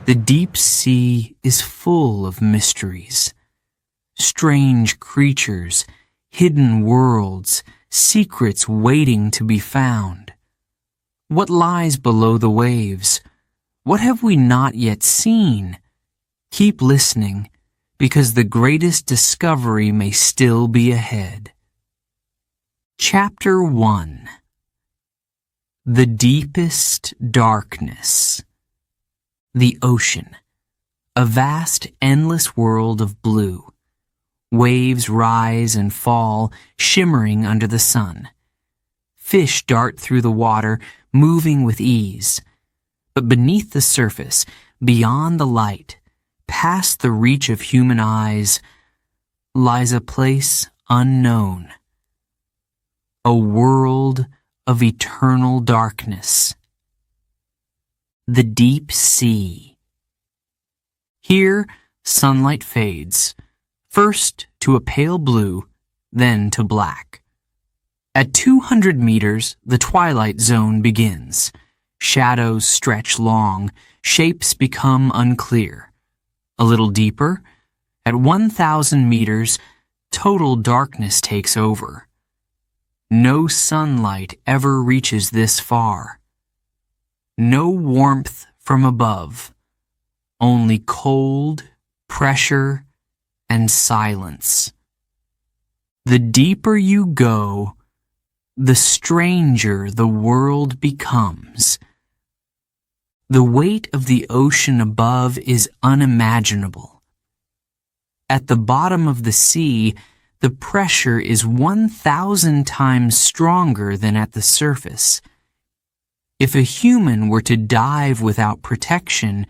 The deep sea is full of mysteries. Strange creatures, hidden worlds, secrets waiting to be found. What lies below the waves? What have we not yet seen? Keep listening, because the greatest discovery may still be ahead. Chapter 1. The Deepest Darkness. The ocean, a vast, endless world of blue. Waves rise and fall, shimmering under the sun. Fish dart through the water, moving with ease. But beneath the surface, beyond the light, past the reach of human eyes, lies a place unknown. A world of eternal darkness. The deep sea. Here, sunlight fades, first to a pale blue, then to black. At 200 meters, the twilight zone begins. Shadows stretch long, shapes become unclear. A little deeper, at 1,000 meters, total darkness takes over. No sunlight ever reaches this far. No warmth from above, only cold, pressure, and silence. The deeper you go, the stranger the world becomes. The weight of the ocean above is unimaginable. At the bottom of the sea, the pressure is 1,000 times stronger than at the surface. If a human were to dive without protection,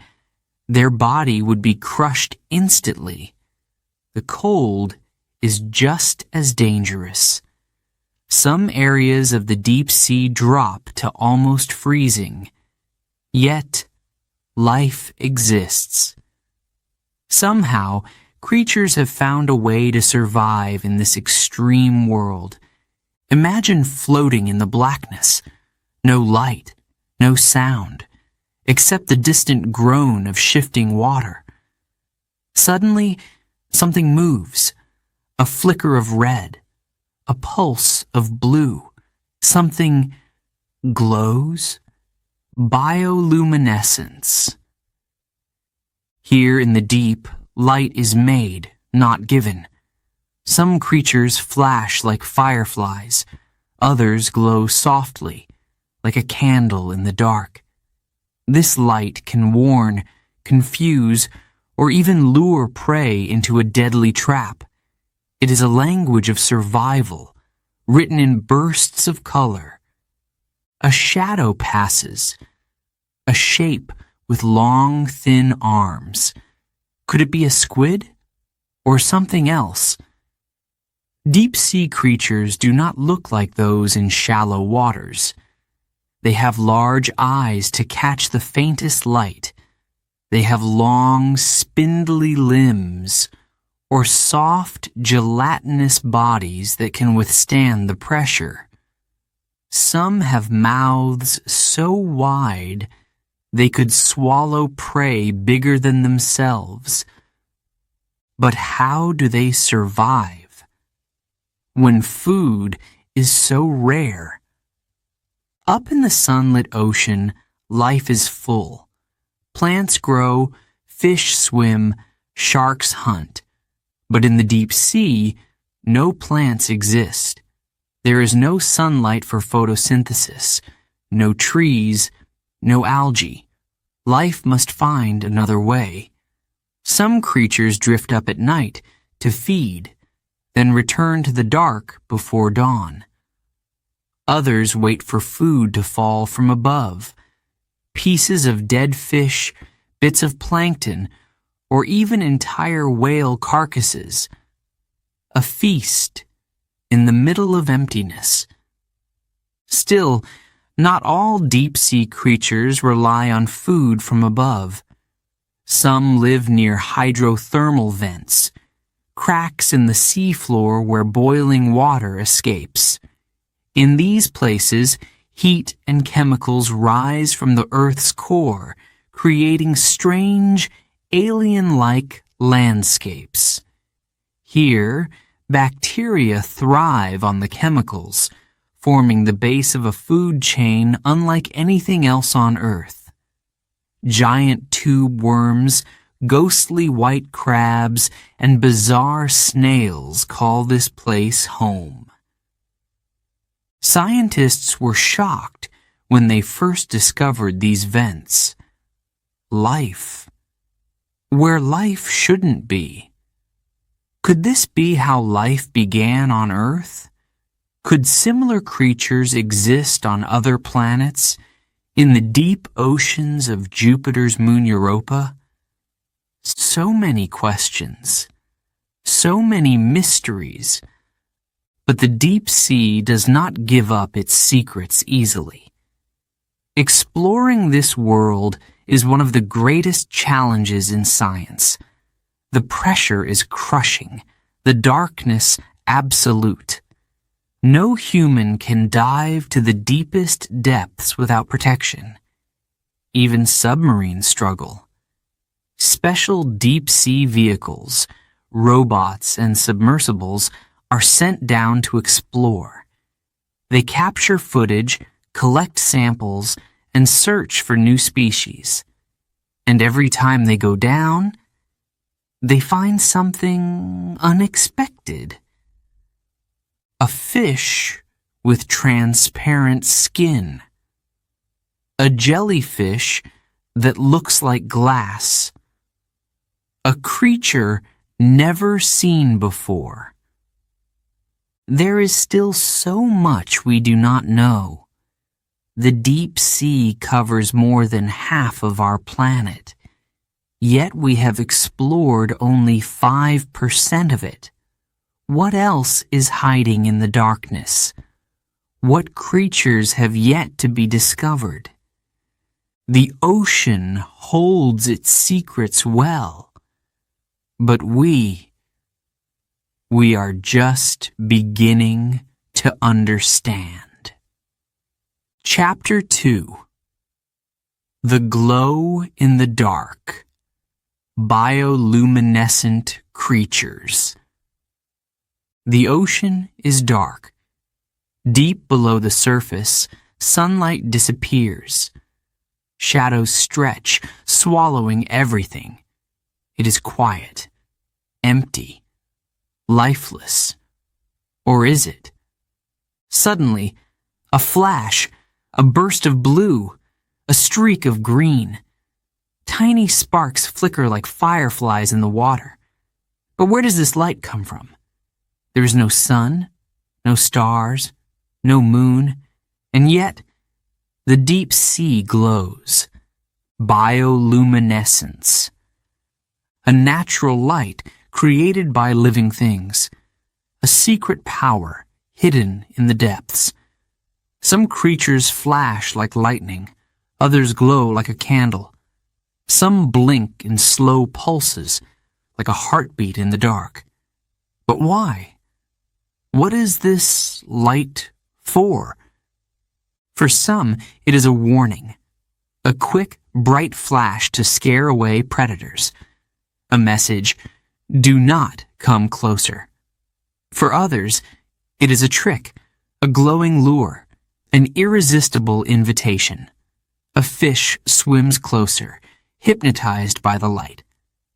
their body would be crushed instantly. The cold is just as dangerous. Some areas of the deep sea drop to almost freezing. Yet, life exists. Somehow, creatures have found a way to survive in this extreme world. Imagine floating in the blackness. No light, no sound, except the distant groan of shifting water. Suddenly, something moves. A flicker of red, a pulse of blue. Something glows. Bioluminescence. Here in the deep, light is made, not given. Some creatures flash like fireflies. Others glow softly, like a candle in the dark. This light can warn, confuse, or even lure prey into a deadly trap. It is a language of survival, written in bursts of color. A shadow passes, a shape with long, thin arms. Could it be a squid or something else? Deep-sea creatures do not look like those in shallow waters. They have large eyes to catch the faintest light. They have long, spindly limbs or soft, gelatinous bodies that can withstand the pressure. Some have mouths so wide they could swallow prey bigger than themselves. But how do they survive when food is so rare? Up in the sunlit ocean, life is full. Plants grow, fish swim, sharks hunt. But in the deep sea, no plants exist. There is no sunlight for photosynthesis, no trees, no algae. Life must find another way. Some creatures drift up at night to feed, then return to the dark before dawn. Others wait for food to fall from above. Pieces of dead fish, bits of plankton, or even entire whale carcasses. A feast in the middle of emptiness. Still, not all deep-sea creatures rely on food from above. Some live near hydrothermal vents, cracks in the seafloor where boiling water escapes. In these places, heat and chemicals rise from the Earth's core, creating strange, alien-like landscapes. Here, bacteria thrive on the chemicals, forming the base of a food chain unlike anything else on Earth. Giant tube worms, ghostly white crabs, and bizarre snails call this place home. Scientists were shocked when they first discovered these vents. Life, where life shouldn't be. Could this be how life began on Earth? Could similar creatures exist on other planets, in the deep oceans of Jupiter's moon Europa? So many questions, so many mysteries, but the deep sea does not give up its secrets easily. Exploring this world is one of the greatest challenges in science. The pressure is crushing, the darkness absolute. No human can dive to the deepest depths without protection. Even submarines struggle. Special deep-sea vehicles, robots, and submersibles are sent down to explore. They capture footage, collect samples, and search for new species. And every time they go down, they find something unexpected. A fish with transparent skin. A jellyfish that looks like glass. A creature never seen before. There is still so much we do not know. The deep sea covers more than half of our planet, yet we have explored only 5% of it. What else is hiding in the darkness? What creatures have yet to be discovered? The ocean holds its secrets well, but we are just beginning to understand. Chapter 2. The Glow in the Dark. Bioluminescent Creatures. The ocean is dark. Deep below the surface, sunlight disappears. Shadows stretch, swallowing everything. It is quiet, empty, lifeless. Or is it? Suddenly, a flash, a burst of blue, a streak of green. Tiny sparks flicker like fireflies in the water. But where does this light come from? There is no sun, no stars, no moon, and yet the deep sea glows. Bioluminescence. A natural light created by living things. A secret power hidden in the depths. Some creatures flash like lightning, others glow like a candle. Some blink in slow pulses, like a heartbeat in the dark. But why? What is this light for? For some, it is a warning. A quick, bright flash to scare away predators. A message, do not come closer. For others, it is a trick, a glowing lure, an irresistible invitation. A fish swims closer, hypnotized by the light.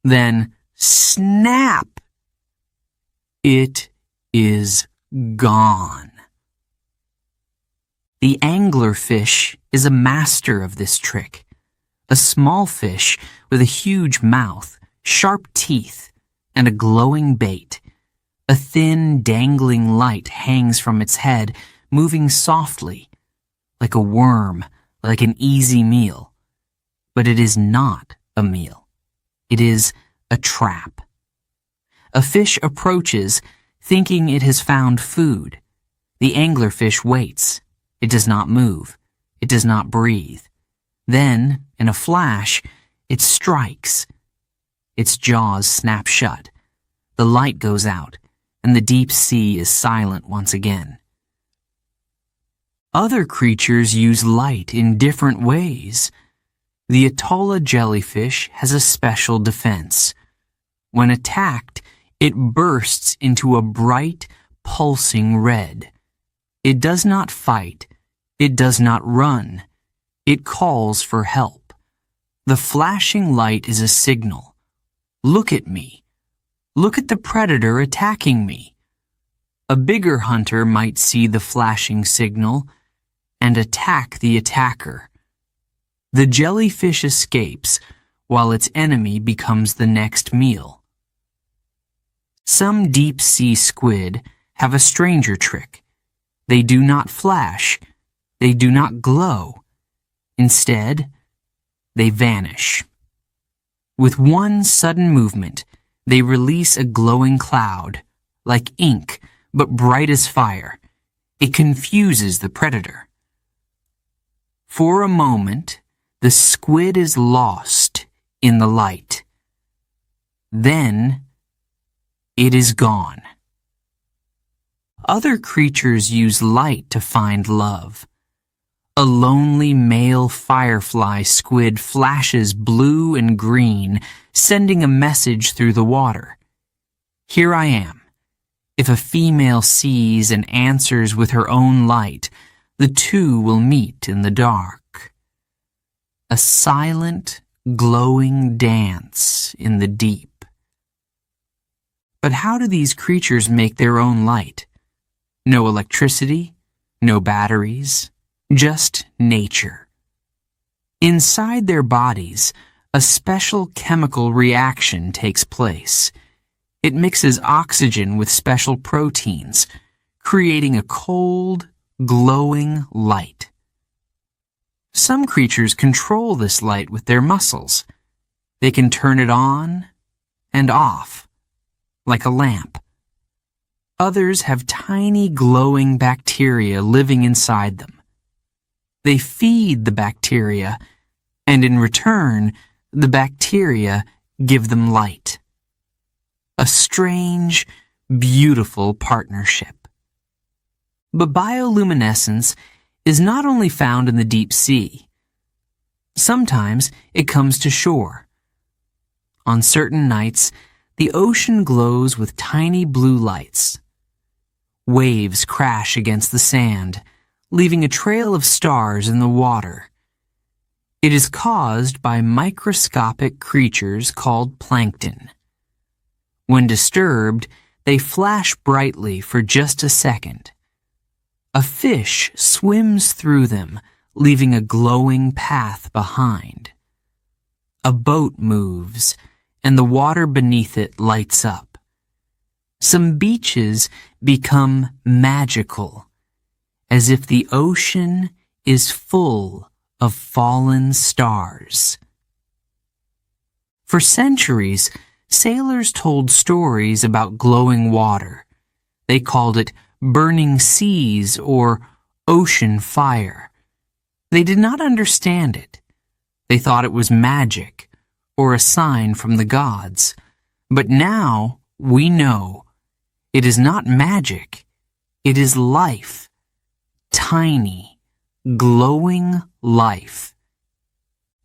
Then, snap! It is gone. The anglerfish is a master of this trick. A small fish with a huge mouth, sharp teeth, and a glowing bait. A thin, dangling light hangs from its head, moving softly, like a worm, like an easy meal. But it is not a meal. It is a trap. A fish approaches, thinking it has found food. The anglerfish waits. It does not move. It does not breathe. Then, in a flash, it strikes. Its jaws snap shut. The light goes out, and the deep sea is silent once again. Other creatures use light in different ways. The Atolla jellyfish has a special defense. When attacked, it bursts into a bright, pulsing red. It does not fight. It does not run. It calls for help. The flashing light is a signal. Look at me. Look at the predator attacking me. A bigger hunter might see the flashing signal and attack the attacker. The jellyfish escapes while its enemy becomes the next meal. Some deep-sea squid have a stranger trick. They do not flash. They do not glow. Instead, they vanish. With one sudden movement, they release a glowing cloud, like ink, but bright as fire. It confuses the predator. For a moment, the squid is lost in the light. Then, it is gone. Other creatures use light to find love. A lonely male firefly squid flashes blue and green, sending a message through the water. Here I am. If a female sees and answers with her own light, the two will meet in the dark. A silent, glowing dance in the deep. But how do these creatures make their own light? No electricity, no batteries, just nature. Inside their bodies, a special chemical reaction takes place. It mixes oxygen with special proteins, creating a cold, glowing light. Some creatures control this light with their muscles. They can turn it on and off, like a lamp. Others have tiny glowing bacteria living inside them. They feed the bacteria, and in return, the bacteria give them light. A strange, beautiful partnership. But bioluminescence is not only found in the deep sea. Sometimes it comes to shore. On certain nights, the ocean glows with tiny blue lights. Waves crash against the sand, leaving a trail of stars in the water. It is caused by microscopic creatures called plankton. When disturbed, they flash brightly for just a second. A fish swims through them, leaving a glowing path behind. A boat moves, and the water beneath it lights up. Some beaches become magical, as if the ocean is full of fallen stars. For centuries, sailors told stories about glowing water. They called it burning seas or ocean fire. They did not understand it. They thought it was magic or a sign from the gods. But now we know it is not magic. It is life. Tiny, glowing life.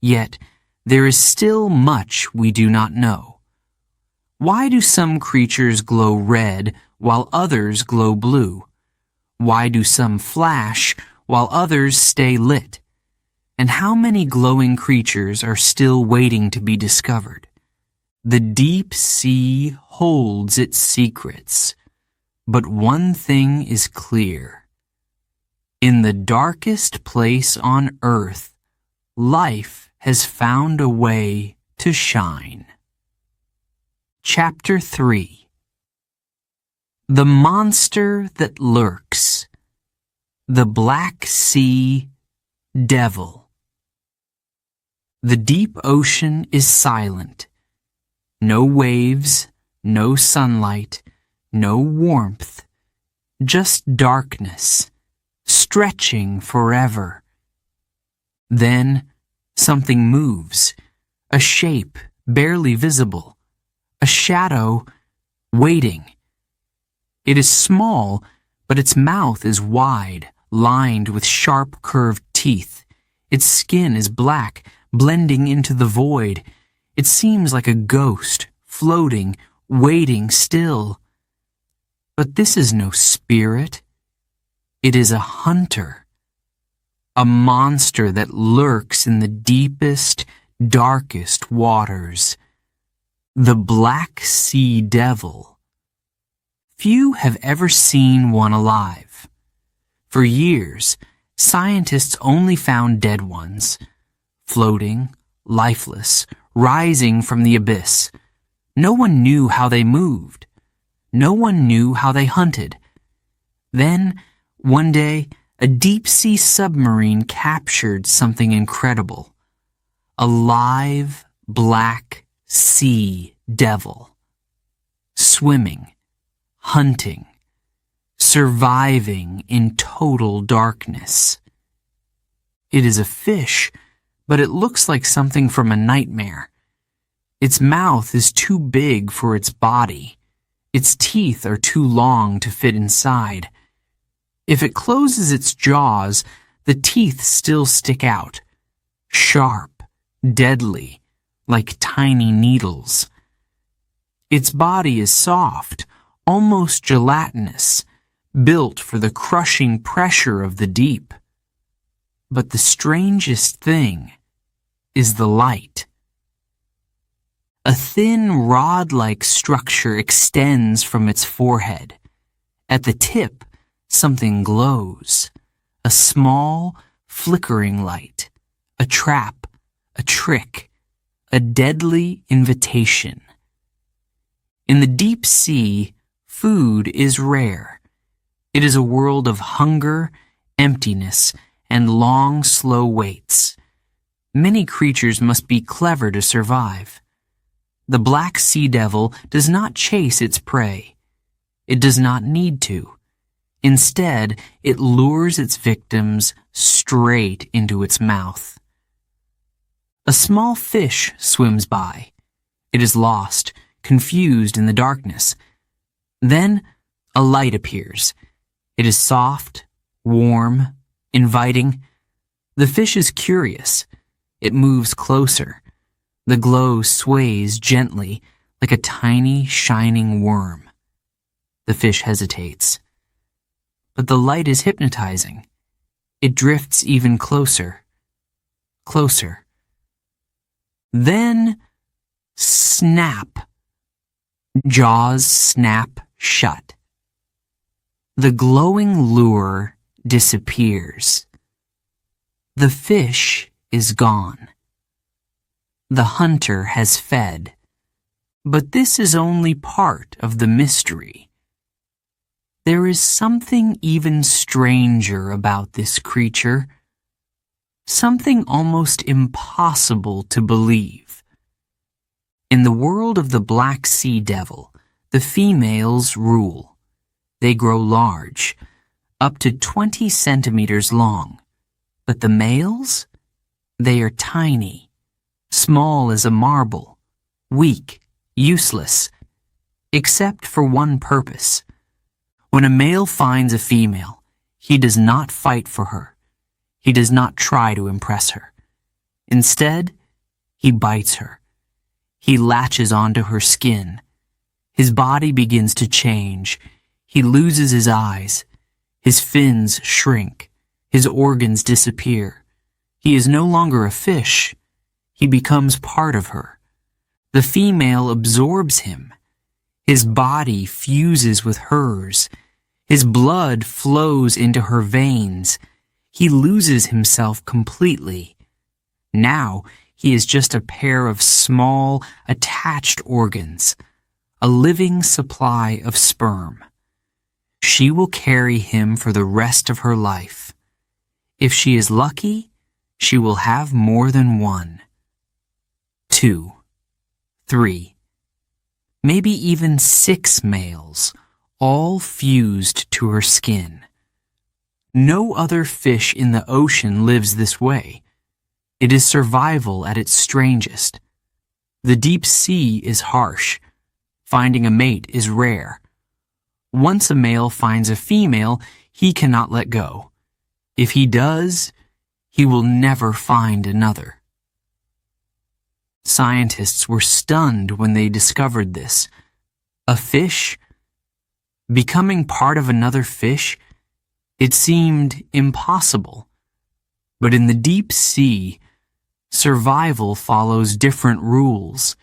Yet there is still much we do not know. Why do some creatures glow red while others glow blue? Why do some flash while others stay lit? And how many glowing creatures are still waiting to be discovered? The deep sea holds its secrets, but one thing is clear. In the darkest place on earth, life has found a way to shine. Chapter 3. The Monster That Lurks. The Black Sea Devil. The deep ocean is silent. No waves, no sunlight, no warmth, just darkness, stretching forever. Then something moves, a shape barely visible, a shadow waiting. It is small, but its mouth is wide, lined with sharp curved teeth. Its skin is black, blending into the void. It seems like a ghost, floating, waiting still. But this is no spirit. It is a hunter. A monster that lurks in the deepest, darkest waters. The Black Sea Devil. Few have ever seen one alive. For years, scientists only found dead ones, floating, lifeless, rising from the abyss. No one knew how they moved. No one knew how they hunted. Then, one day, a deep-sea submarine captured something incredible. A live, black sea devil. Swimming, hunting, surviving in total darkness. It is a fish, but it looks like something from a nightmare. Its mouth is too big for its body. Its teeth are too long to fit inside. If it closes its jaws, the teeth still stick out, sharp, deadly, like tiny needles. Its body is soft, almost gelatinous, built for the crushing pressure of the deep. But the strangest thing is the light. A thin rod-like structure extends from its forehead. At the tip, something glows. A small, flickering light. A trap, a trick, a deadly invitation. In the deep sea, food is rare. It is a world of hunger, emptiness, and long, slow waits. Many creatures must be clever to survive. The Black Sea Devil does not chase its prey. It does not need to. Instead, it lures its victims straight into its mouth. A small fish swims by. It is lost, confused in the darkness. Then, a light appears. It is soft, warm, inviting. The fish is curious. It moves closer. The glow sways gently, like a tiny, shining worm. The fish hesitates. But the light is hypnotizing. It drifts even closer. Closer. Then, snap. Jaws snap shut. The glowing lure disappears. The fish is gone. The hunter has fed. But this is only part of the mystery. There is something even stranger about this creature. Something almost impossible to believe. In the world of the Black Sea Devil, the females rule. They grow large, up to 20 centimeters long. But the males? They are tiny. Small as a marble, weak, useless, except for one purpose. When a male finds a female, he does not fight for her. He does not try to impress her. Instead, he bites her. He latches onto her skin. His body begins to change. He loses his eyes. His fins shrink. His organs disappear. He is no longer a fish. He becomes part of her. The female absorbs him. His body fuses with hers. His blood flows into her veins. He loses himself completely. Now he is just a pair of small, attached organs, a living supply of sperm. She will carry him for the rest of her life. If she is lucky, she will have more than one. 2, 3, maybe even 6 males, all fused to her skin. No other fish in the ocean lives this way. It is survival at its strangest. The deep sea is harsh. Finding a mate is rare. Once a male finds a female, he cannot let go. If he does, he will never find another. Scientists were stunned when they discovered this. A fish? Becoming part of another fish? It seemed impossible. But in the deep sea, survival follows different rules.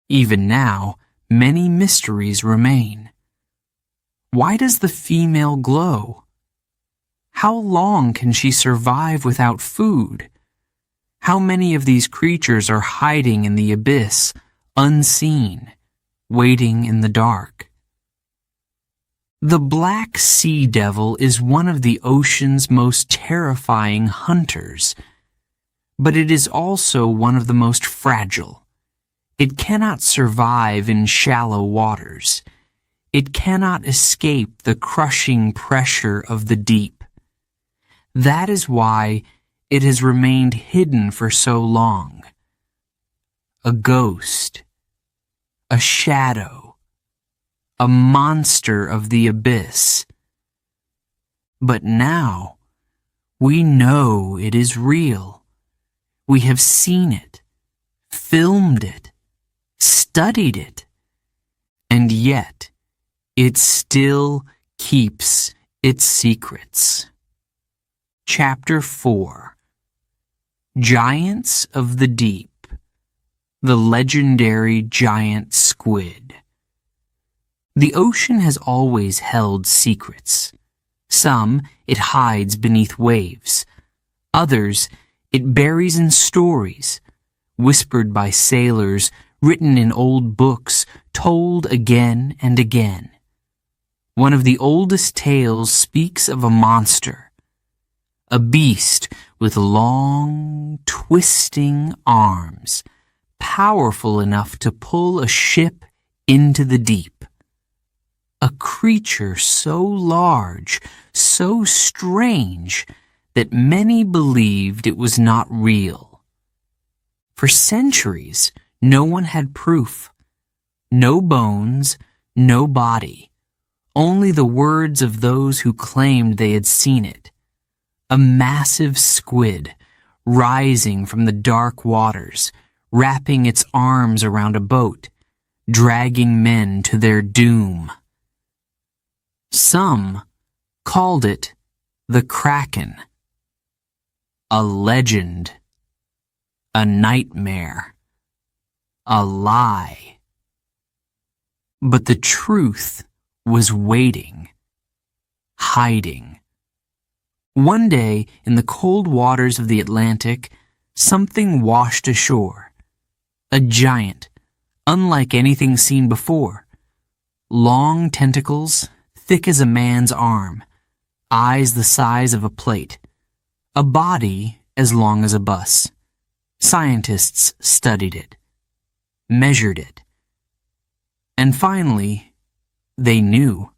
Even now, many mysteries remain. Why does the female glow? How long can she survive without food? How many of these creatures are hiding in the abyss, unseen, waiting in the dark? The black sea devil is one of the ocean's most terrifying hunters, but it is also one of the most fragile. It cannot survive in shallow waters. It cannot escape the crushing pressure of the deep. That is why it has remained hidden for so long. A ghost, a shadow, a monster of the abyss. But now, we know it is real. We have seen it, filmed it, studied it, and yet it still keeps its secrets. Chapter 4. Giants of the Deep. The legendary giant squid. The ocean has always held secrets. Some it hides beneath waves. Others it buries in stories, whispered by sailors, written in old books, told again and again. One of the oldest tales speaks of a monster, a beast with long, twisting arms, powerful enough to pull a ship into the deep. A creature so large, so strange, that many believed it was not real. For centuries, no one had proof. No bones, no body. Only the words of those who claimed they had seen it. A massive squid, rising from the dark waters, wrapping its arms around a boat, dragging men to their doom. Some called it the Kraken. A legend. A nightmare. A lie. But the truth was waiting, hiding. One day, in the cold waters of the Atlantic, something washed ashore. A giant, unlike anything seen before. Long tentacles, thick as a man's arm, eyes the size of a plate, a body as long as a bus. Scientists studied it, measured it, and finally, they knew.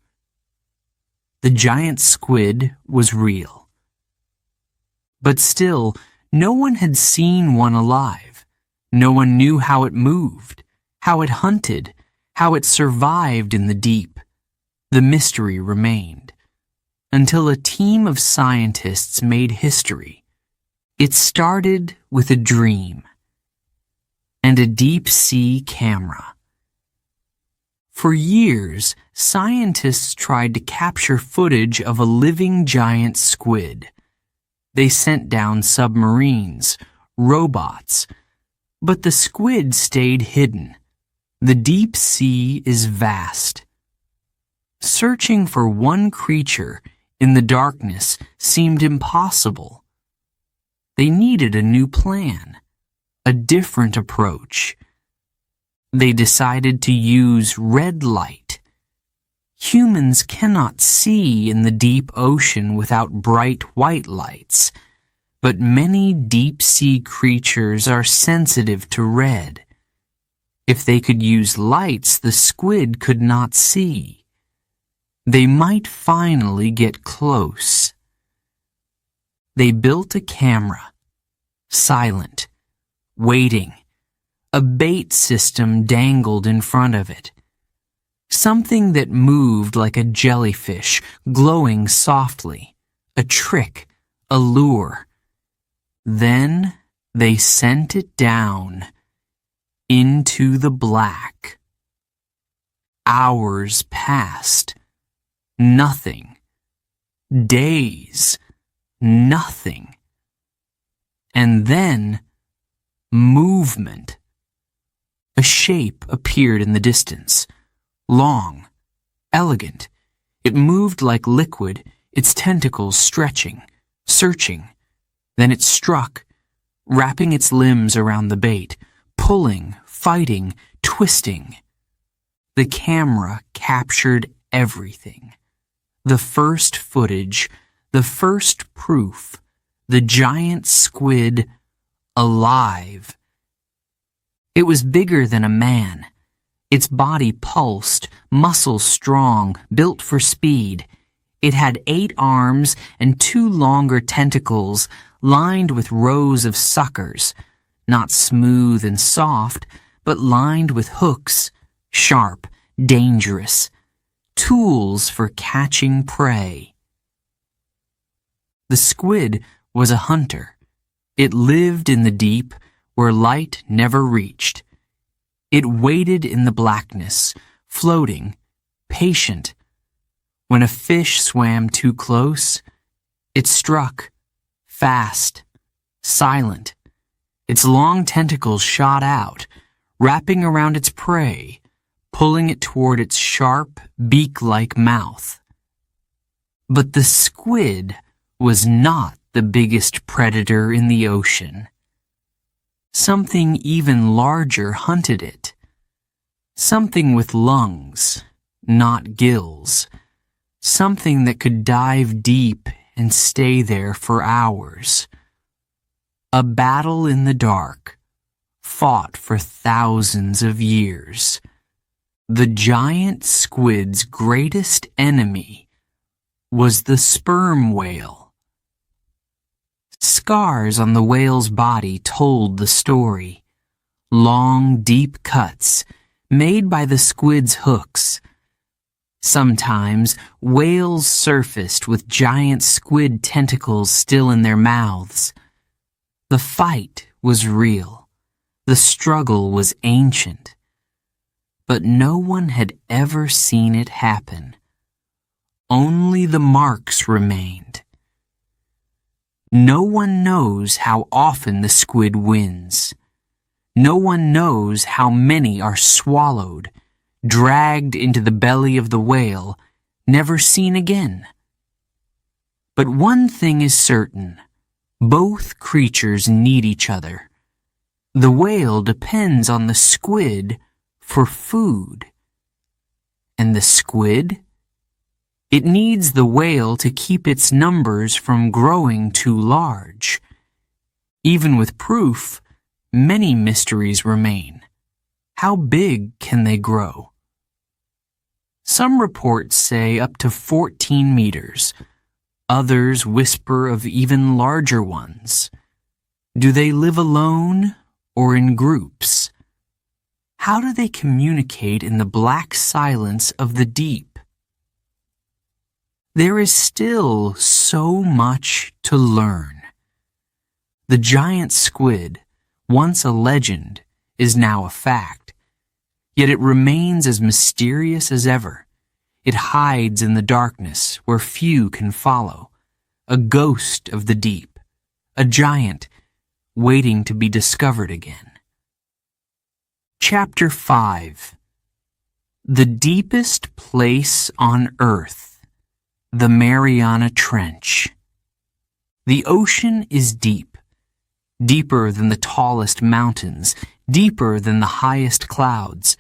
The giant squid was real. But still, no one had seen one alive. No one knew how it moved, how it hunted, how it survived in the deep. The mystery remained, until a team of scientists made history. It started with a dream and a deep-sea camera. For years, scientists tried to capture footage of a living giant squid. They sent down submarines, robots, but the squid stayed hidden. The deep sea is vast. Searching for one creature in the darkness seemed impossible. They needed a new plan, a different approach. They decided to use red light. Humans cannot see in the deep ocean without bright white lights, but many deep-sea creatures are sensitive to red. If they could use lights the squid could not see, they might finally get close. They built a camera, silent, waiting. A bait system dangled in front of it. Something that moved like a jellyfish, glowing softly. A trick, a lure. Then they sent it down into the black. Hours passed. Nothing. Days. Nothing. And then, movement. A shape appeared in the distance. Long. Elegant. It moved like liquid, its tentacles stretching, searching. Then it struck, wrapping its limbs around the bait, pulling, fighting, twisting. The camera captured everything. The first footage, the first proof, the giant squid alive. It was bigger than a man. Its body pulsed, muscles strong, built for speed. It had 8 arms and 2 longer tentacles lined with rows of suckers, not smooth and soft, but lined with hooks, sharp, dangerous, tools for catching prey. The squid was a hunter. It lived in the deep, where light never reached. It waited in the blackness, floating, patient. When a fish swam too close, it struck, fast, silent. Its long tentacles shot out, wrapping around its prey, pulling it toward its sharp, beak-like mouth. But the squid was not the biggest predator in the ocean. Something even larger hunted it. Something with lungs, not gills. Something that could dive deep and stay there for hours. A battle in the dark, fought for thousands of years. The giant squid's greatest enemy was the sperm whale. Scars on the whale's body told the story. Long, deep cuts made by the squid's hooks. Sometimes whales surfaced with giant squid tentacles still in their mouths. The fight was real. The struggle was ancient. But no one had ever seen it happen. Only the marks remained. No one knows how often the squid wins. No one knows how many are swallowed, dragged into the belly of the whale, never seen again. But one thing is certain. Both creatures need each other. The whale depends on the squid for food. And the squid? It needs the whale to keep its numbers from growing too large. Even with proof, many mysteries remain. How big can they grow? Some reports say up to 14 meters. Others whisper of even larger ones. Do they live alone or in groups? How do they communicate in the black silence of the deep? There is still so much to learn. The giant squid, once a legend, is now a fact. Yet it remains as mysterious as ever. It hides in the darkness where few can follow. A ghost of the deep. A giant waiting to be discovered again. Chapter 5. The deepest place on earth. The Mariana Trench. The ocean is deep. Deeper than the tallest mountains, deeper than the highest clouds.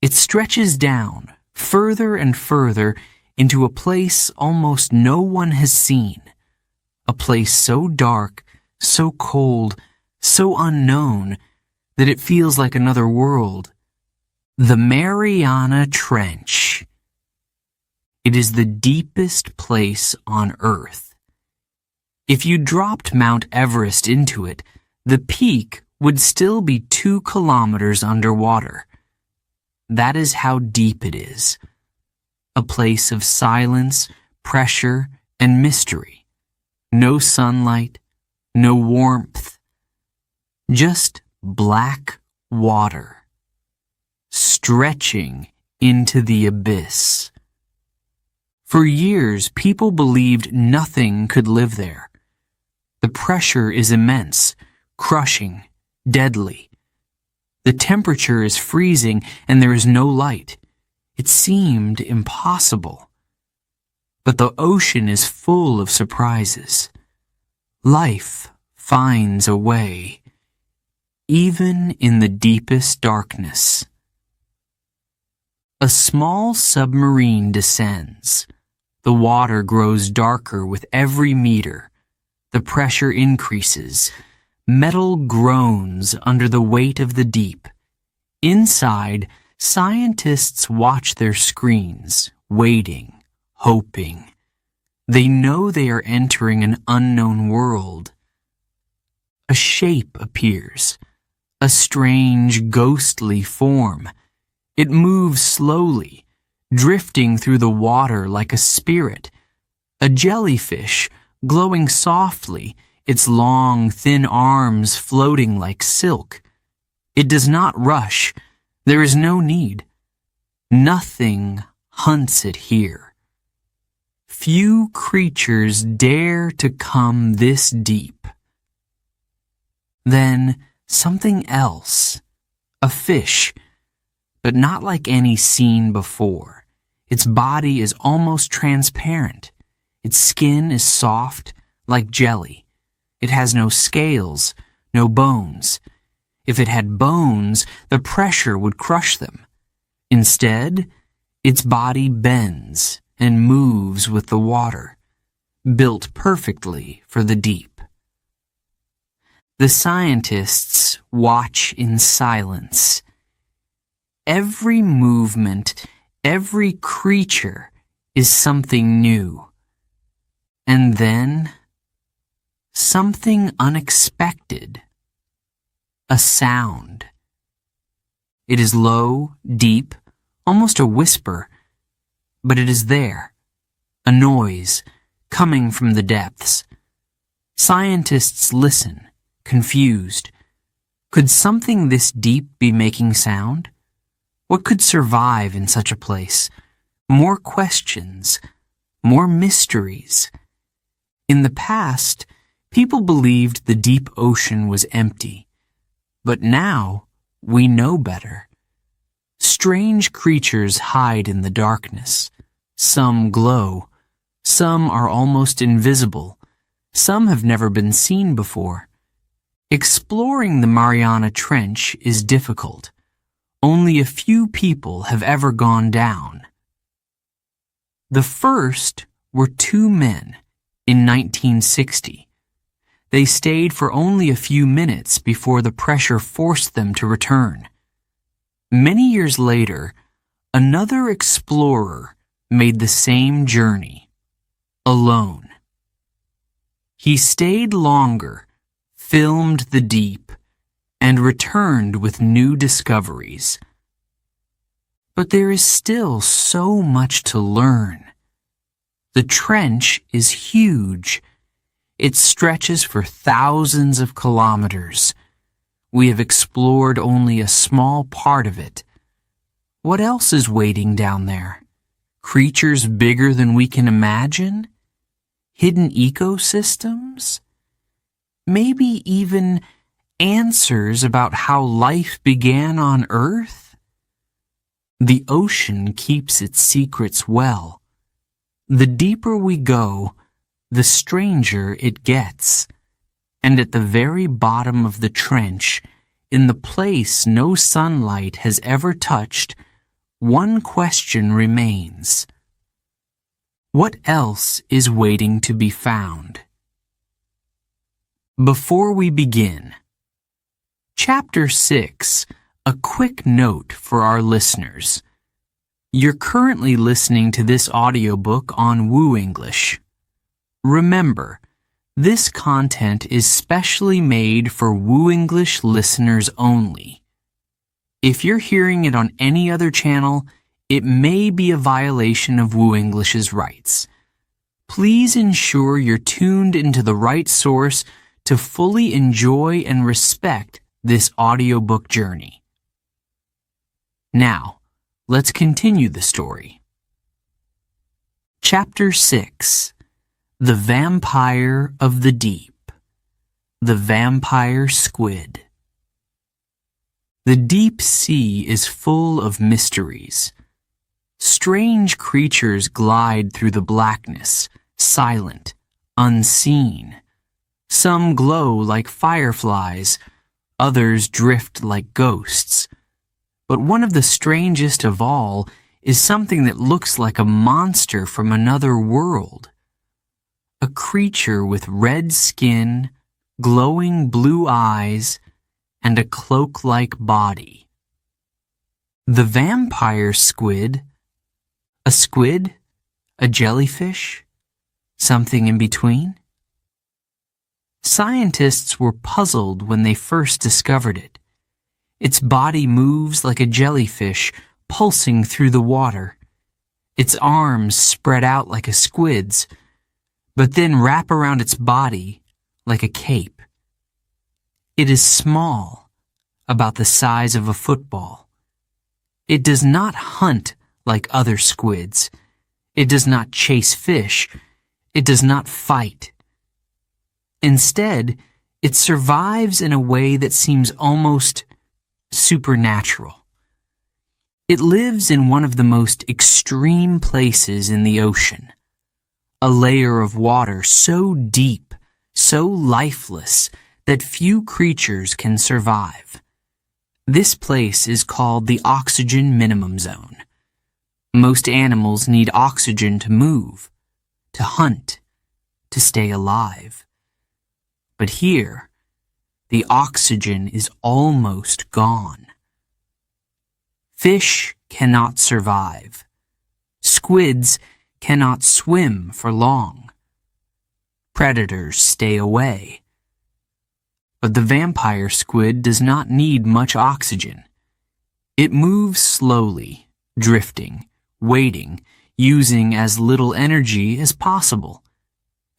It stretches down, further and further, into a place almost no one has seen. A place so dark, so cold, so unknown, that it feels like another world. The Mariana Trench. It is the deepest place on Earth. If you dropped Mount Everest into it, the peak would still be 2 kilometers underwater. That is how deep it is. A place of silence, pressure, and mystery. No sunlight, no warmth. Just black water, stretching into the abyss. For years, people believed nothing could live there. The pressure is immense, crushing, deadly. The temperature is freezing and there is no light. It seemed impossible. But the ocean is full of surprises. Life finds a way, even in the deepest darkness. A small submarine descends. The water grows darker with every meter. The pressure increases. Metal groans under the weight of the deep. Inside, scientists watch their screens, waiting, hoping. They know they are entering an unknown world. A shape appears, a strange, ghostly form. It moves slowly, drifting through the water like a spirit. A jellyfish, glowing softly, its long, thin arms floating like silk. It does not rush. There is no need. Nothing hunts it here. Few creatures dare to come this deep. Then something else, a fish, but not like any seen before. Its body is almost transparent. Its skin is soft, like jelly. It has no scales, no bones. If it had bones, the pressure would crush them. Instead, its body bends and moves with the water, built perfectly for the deep. The scientists watch in silence. Every movement, every creature is something new. And then, something unexpected. A sound. It is low, deep, almost a whisper, but it is there. A noise, coming from the depths. Scientists listen, confused. Could something this deep be making sound? What could survive in such a place? More questions, more mysteries. In the past, people believed the deep ocean was empty. But now, we know better. Strange creatures hide in the darkness. Some glow. Some are almost invisible. Some have never been seen before. Exploring the Mariana Trench is difficult. Only a few people have ever gone down. The first were two men in 1960. They stayed for only a few minutes before the pressure forced them to return. Many years later, another explorer made the same journey, alone. He stayed longer, filmed the deep, and returned with new discoveries. But there is still so much to learn. The trench is huge. It stretches for thousands of kilometers. We have explored only a small part of it. What else is waiting down there? Creatures bigger than we can imagine? Hidden ecosystems? Maybe even answers about how life began on Earth? The ocean keeps its secrets well. The deeper we go, the stranger it gets. And at the very bottom of the trench, in the place no sunlight has ever touched, one question remains. What else is waiting to be found? Before we begin, Chapter 6, a quick note for our listeners. You're currently listening to this audiobook on WooEnglish. Remember, this content is specially made for WooEnglish listeners only. If you're hearing it on any other channel, it may be a violation of WooEnglish's rights. Please ensure you're tuned into the right source to fully enjoy and respect this audiobook journey. Now, let's continue the story. Chapter 6. The Vampire of the Deep. The Vampire Squid. The deep sea is full of mysteries. Strange creatures glide through the blackness, silent, unseen. Some glow like fireflies, others drift like ghosts. But one of the strangest of all is something that looks like a monster from another world. A creature with red skin, glowing blue eyes, and a cloak-like body. The vampire squid. A squid? A jellyfish? Something in between? Scientists were puzzled when they first discovered it. Its body moves like a jellyfish, pulsing through the water. Its arms spread out like a squid's, but then wrap around its body like a cape. It is small, about the size of a football. It does not hunt like other squids. It does not chase fish. It does not fight. Instead, it survives in a way that seems almost supernatural. It lives in one of the most extreme places in the ocean, a layer of water so deep, so lifeless, that few creatures can survive. This place is called the oxygen minimum zone. Most animals need oxygen to move, to hunt, to stay alive. But here, the oxygen is almost gone. Fish cannot survive. Squids cannot swim for long. Predators stay away. But the vampire squid does not need much oxygen. It moves slowly, drifting, waiting, using as little energy as possible.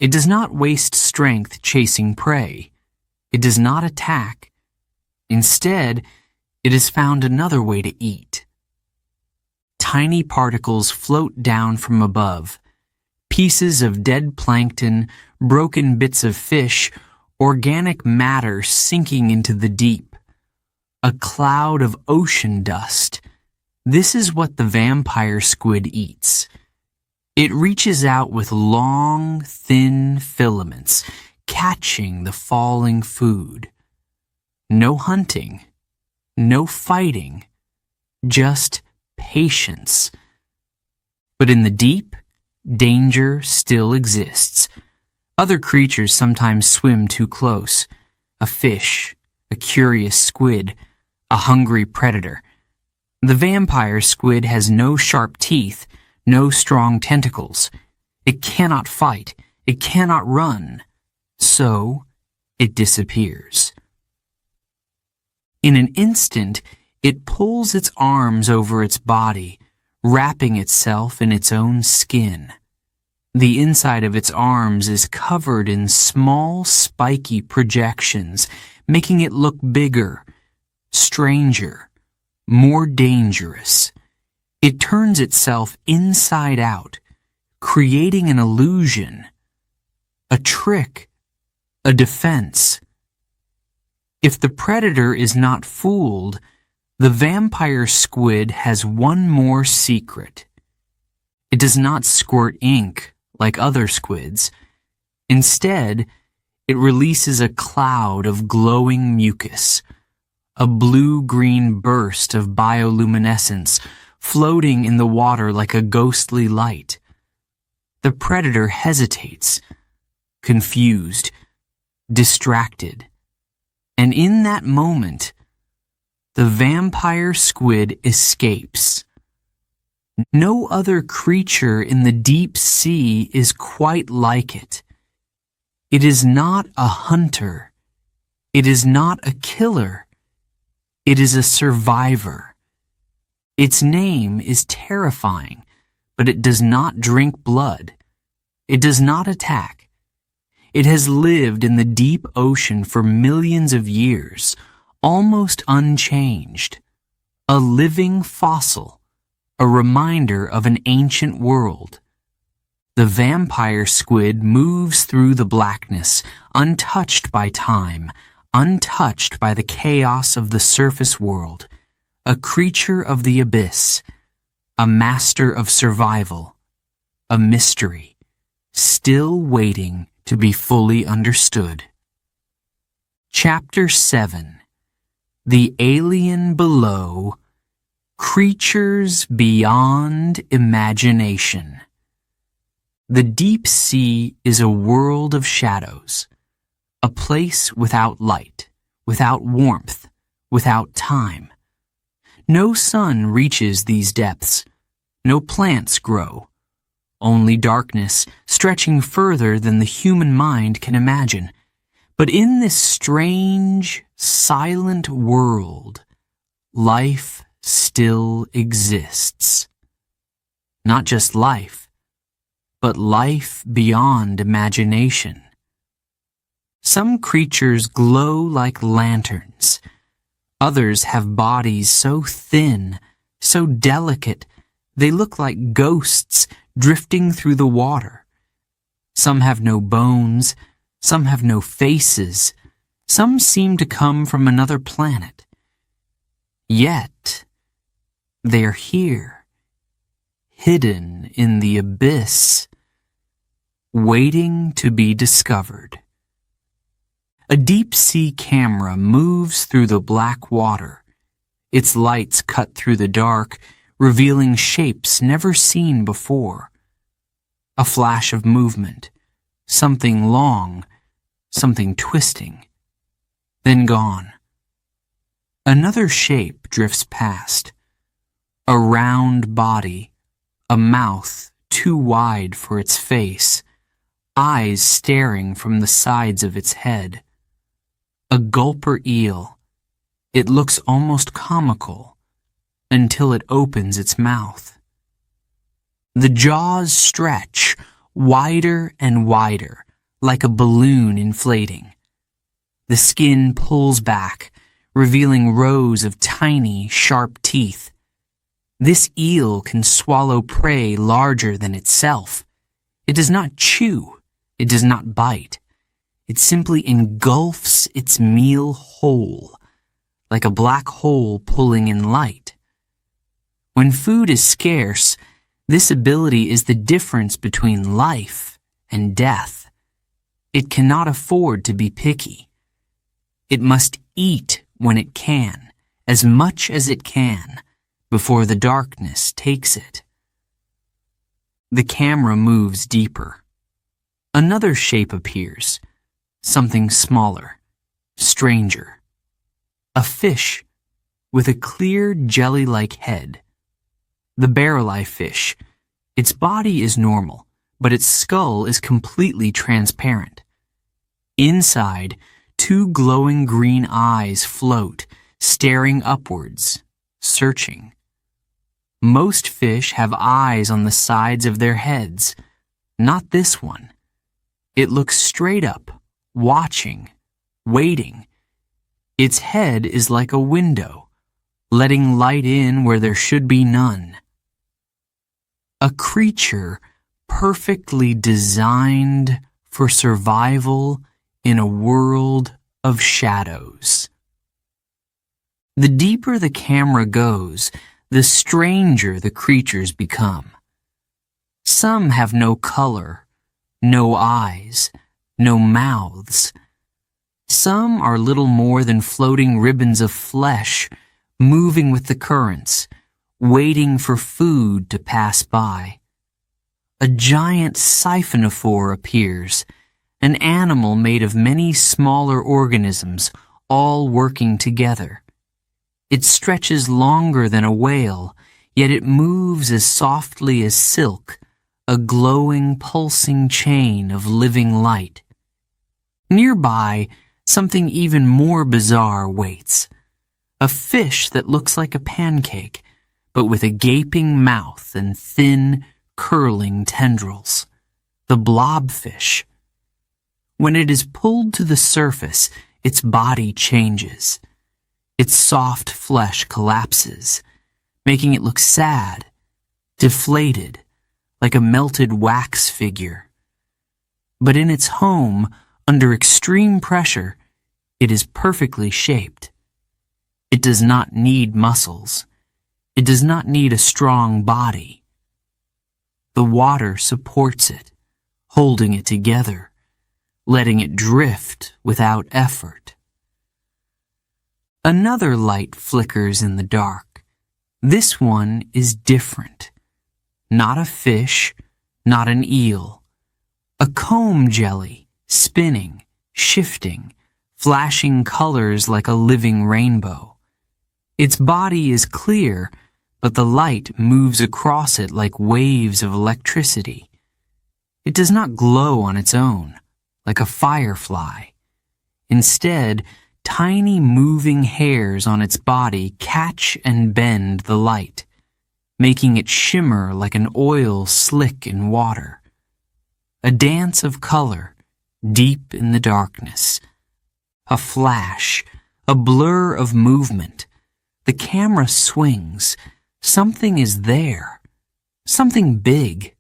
It does not waste strength chasing prey. It does not attack. Instead, it has found another way to eat. Tiny particles float down from above. Pieces of dead plankton, broken bits of fish, organic matter sinking into the deep. A cloud of ocean dust. This is what the vampire squid eats. It reaches out with long, thin filaments, catching the falling food. No hunting, no fighting, just patience. But in the deep, danger still exists. Other creatures sometimes swim too close. A fish, a curious squid, a hungry predator. The vampire squid has no sharp teeth, no strong tentacles. It cannot fight. It cannot run. So, it disappears. In an instant, it pulls its arms over its body, wrapping itself in its own skin. The inside of its arms is covered in small, spiky projections, making it look bigger, stranger, more dangerous. It turns itself inside out, creating an illusion, a trick, a defense. If the predator is not fooled, the vampire squid has one more secret. It does not squirt ink like other squids. Instead, it releases a cloud of glowing mucus, a blue-green burst of bioluminescence floating in the water like a ghostly light. The predator hesitates, confused, distracted. And in that moment, the vampire squid escapes. No other creature in the deep sea is quite like it. It is not a hunter. It is not a killer. It is a survivor. Its name is terrifying, but it does not drink blood. It does not attack. It has lived in the deep ocean for millions of years, almost unchanged, a living fossil, a reminder of an ancient world. The vampire squid moves through the blackness, untouched by time, untouched by the chaos of the surface world, a creature of the abyss, a master of survival, a mystery, still waiting to be fully understood. Chapter 7. The Alien Below, Creatures Beyond Imagination. The deep sea is a world of shadows, a place without light, without warmth, without time. No sun reaches these depths, no plants grow, only darkness stretching further than the human mind can imagine. But in this strange, silent world, life still exists. Not just life, but life beyond imagination. Some creatures glow like lanterns. Others have bodies so thin, so delicate, they look like ghosts drifting through the water. Some have no bones, some have no faces, some seem to come from another planet. Yet, they are here, hidden in the abyss, waiting to be discovered. A deep-sea camera moves through the black water. Its lights cut through the dark, revealing shapes never seen before. A flash of movement, something long, something twisting, then gone. Another shape drifts past. A round body, a mouth too wide for its face, eyes staring from the sides of its head. A gulper eel. It looks almost comical until it opens its mouth. The jaws stretch wider and wider, like a balloon inflating. The skin pulls back, revealing rows of tiny, sharp teeth. This eel can swallow prey larger than itself. It does not chew. It does not bite. It simply engulfs its meal whole, like a black hole pulling in light. When food is scarce, this ability is the difference between life and death. It cannot afford to be picky. It must eat when it can, as much as it can, before the darkness takes it. The camera moves deeper. Another shape appears, something smaller, stranger. A fish with a clear jelly-like head. The barrel-eye fish. Its body is normal, but its skull is completely transparent. Inside, two glowing green eyes float, staring upwards, searching. Most fish have eyes on the sides of their heads. Not this one. It looks straight up, watching, waiting. Its head is like a window, letting light in where there should be none. A creature perfectly designed for survival in a world of shadows. The deeper the camera goes, the stranger the creatures become. Some have no color, no eyes, no mouths. Some are little more than floating ribbons of flesh, moving with the currents, waiting for food to pass by. A giant siphonophore appears, an animal made of many smaller organisms, all working together. It stretches longer than a whale, yet it moves as softly as silk, a glowing, pulsing chain of living light. Nearby, something even more bizarre waits. A fish that looks like a pancake, but with a gaping mouth and thin, curling tendrils. The blobfish. When it is pulled to the surface, its body changes. Its soft flesh collapses, making it look sad, deflated, like a melted wax figure. But in its home, under extreme pressure, it is perfectly shaped. It does not need muscles. It does not need a strong body. The water supports it, holding it together, letting it drift without effort. Another light flickers in the dark. This one is different. Not a fish, not an eel. A comb jelly, spinning, shifting, flashing colors like a living rainbow. Its body is clear, but the light moves across it like waves of electricity. It does not glow on its own, like a firefly. Instead, tiny moving hairs on its body catch and bend the light, making it shimmer like an oil slick in water. A dance of color, deep in the darkness. A flash, a blur of movement. The camera swings. Something is there. Something big.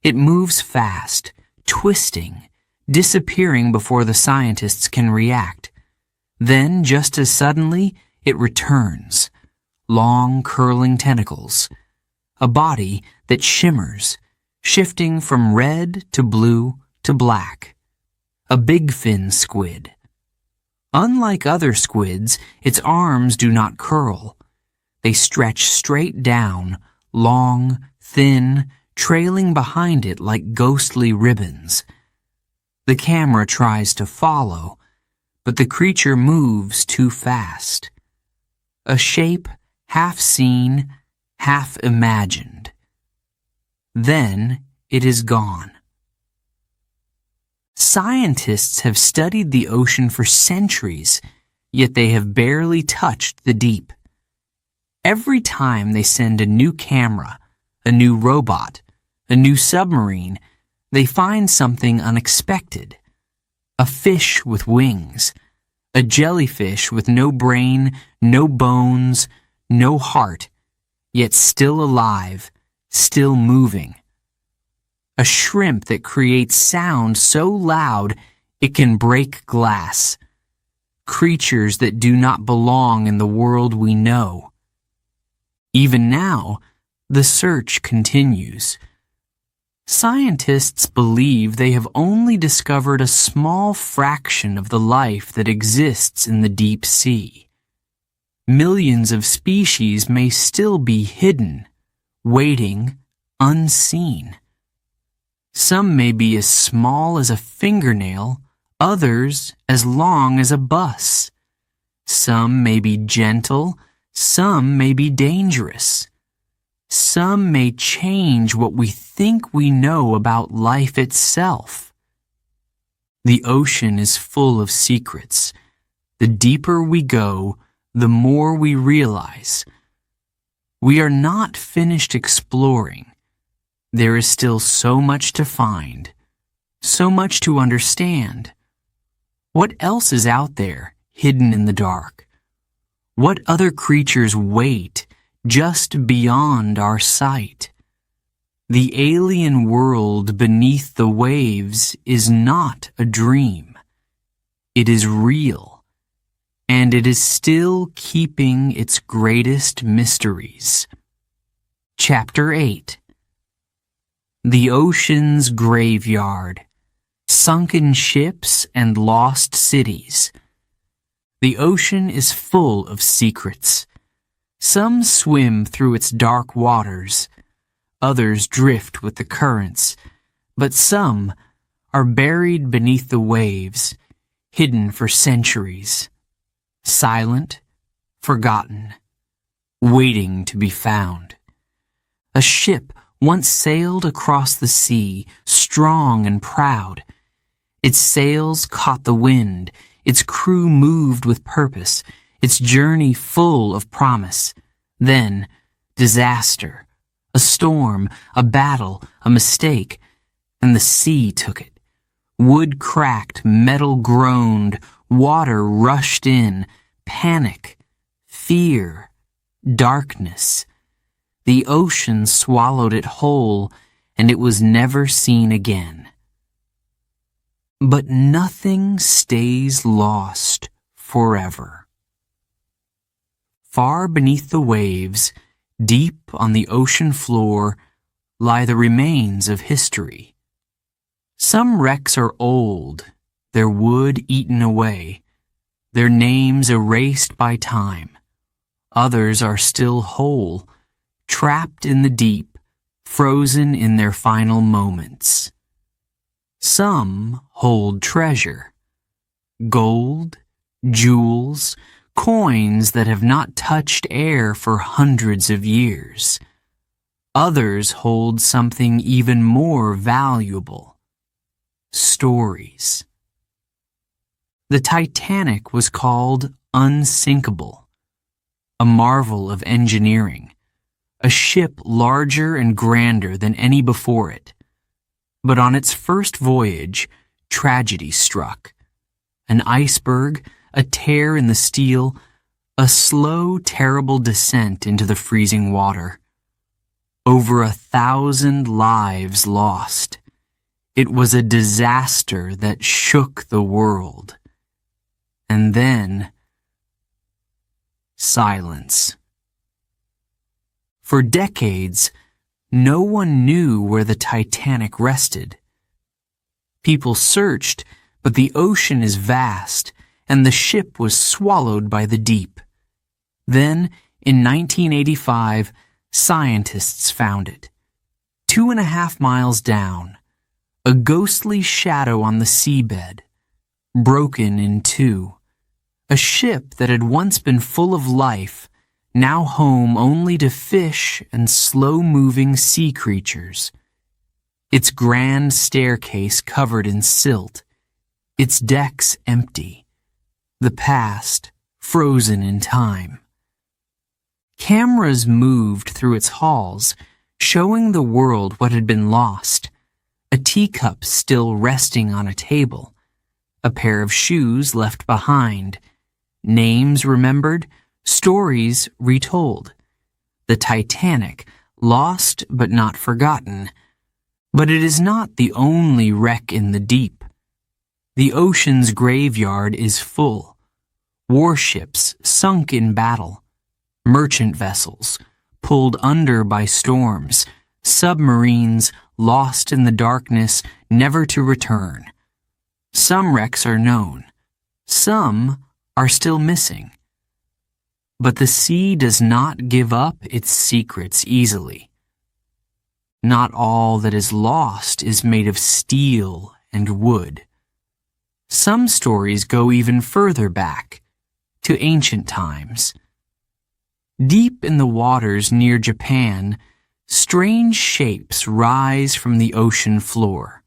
It moves fast, twisting, disappearing before the scientists can react. Then, just as suddenly, it returns. Long, curling tentacles. A body that shimmers, shifting from red to blue to black. A big fin squid. Unlike other squids, its arms do not curl. They stretch straight down, long, thin, trailing behind it like ghostly ribbons. The camera tries to follow, but the creature moves too fast. A shape half seen, half imagined. Then it is gone. Scientists have studied the ocean for centuries, yet they have barely touched the deep. Every time they send a new camera, a new robot, a new submarine, they find something unexpected. A fish with wings, a jellyfish with no brain, no bones, no heart, yet still alive, still moving. A shrimp that creates sound so loud it can break glass. Creatures that do not belong in the world we know. Even now, the search continues. Scientists believe they have only discovered a small fraction of the life that exists in the deep sea. Millions of species may still be hidden, waiting, unseen. Some may be as small as a fingernail, others as long as a bus. Some may be gentle, some may be dangerous. Some may change what we think we know about life itself. The ocean is full of secrets. The deeper we go, the more we realize. We are not finished exploring. There is still so much to find, so much to understand. What else is out there, hidden in the dark? What other creatures wait just beyond our sight? The alien world beneath the waves is not a dream. It is real, and it is still keeping its greatest mysteries. Chapter 8. The Ocean's Graveyard. Sunken ships and lost cities. The ocean is full of secrets. Some swim through its dark waters. Others drift with the currents. But some are buried beneath the waves, hidden for centuries. Silent, forgotten, waiting to be found. A ship once sailed across the sea, strong and proud. Its sails caught the wind, its crew moved with purpose, its journey full of promise. Then, disaster, a storm, a battle, a mistake, and the sea took it. Wood cracked, metal groaned, water rushed in, panic, fear, darkness. The ocean swallowed it whole, and it was never seen again. But nothing stays lost forever. Far beneath the waves, deep on the ocean floor, lie the remains of history. Some wrecks are old, their wood eaten away, their names erased by time. Others are still whole, trapped in the deep, frozen in their final moments. Some hold treasure, gold, jewels, coins that have not touched air for hundreds of years. Others hold something even more valuable: stories. The Titanic was called unsinkable, a marvel of engineering, a ship larger and grander than any before it. But on its first voyage, tragedy struck. An iceberg, a tear in the steel, a slow, terrible descent into the freezing water. Over 1,000 lives lost. It was a disaster that shook the world. And then, silence. For decades, no one knew where the Titanic rested. People searched, but the ocean is vast, and the ship was swallowed by the deep. Then, in 1985, scientists found it. 2.5 miles down, a ghostly shadow on the seabed, broken in two. A ship that had once been full of life, now home only to fish and slow-moving sea creatures. Its grand staircase covered in silt, its decks empty, the past frozen in time. Cameras moved through its halls, showing the world what had been lost: a teacup still resting on a table, a pair of shoes left behind, names remembered, stories retold. The Titanic, lost but not forgotten. But it is not the only wreck in the deep. The ocean's graveyard is full. Warships sunk in battle. Merchant vessels pulled under by storms. Submarines lost in the darkness, never to return. Some wrecks are known. Some are still missing. But the sea does not give up its secrets easily. Not all that is lost is made of steel and wood. Some stories go even further back, to ancient times. Deep in the waters near Japan, strange shapes rise from the ocean floor.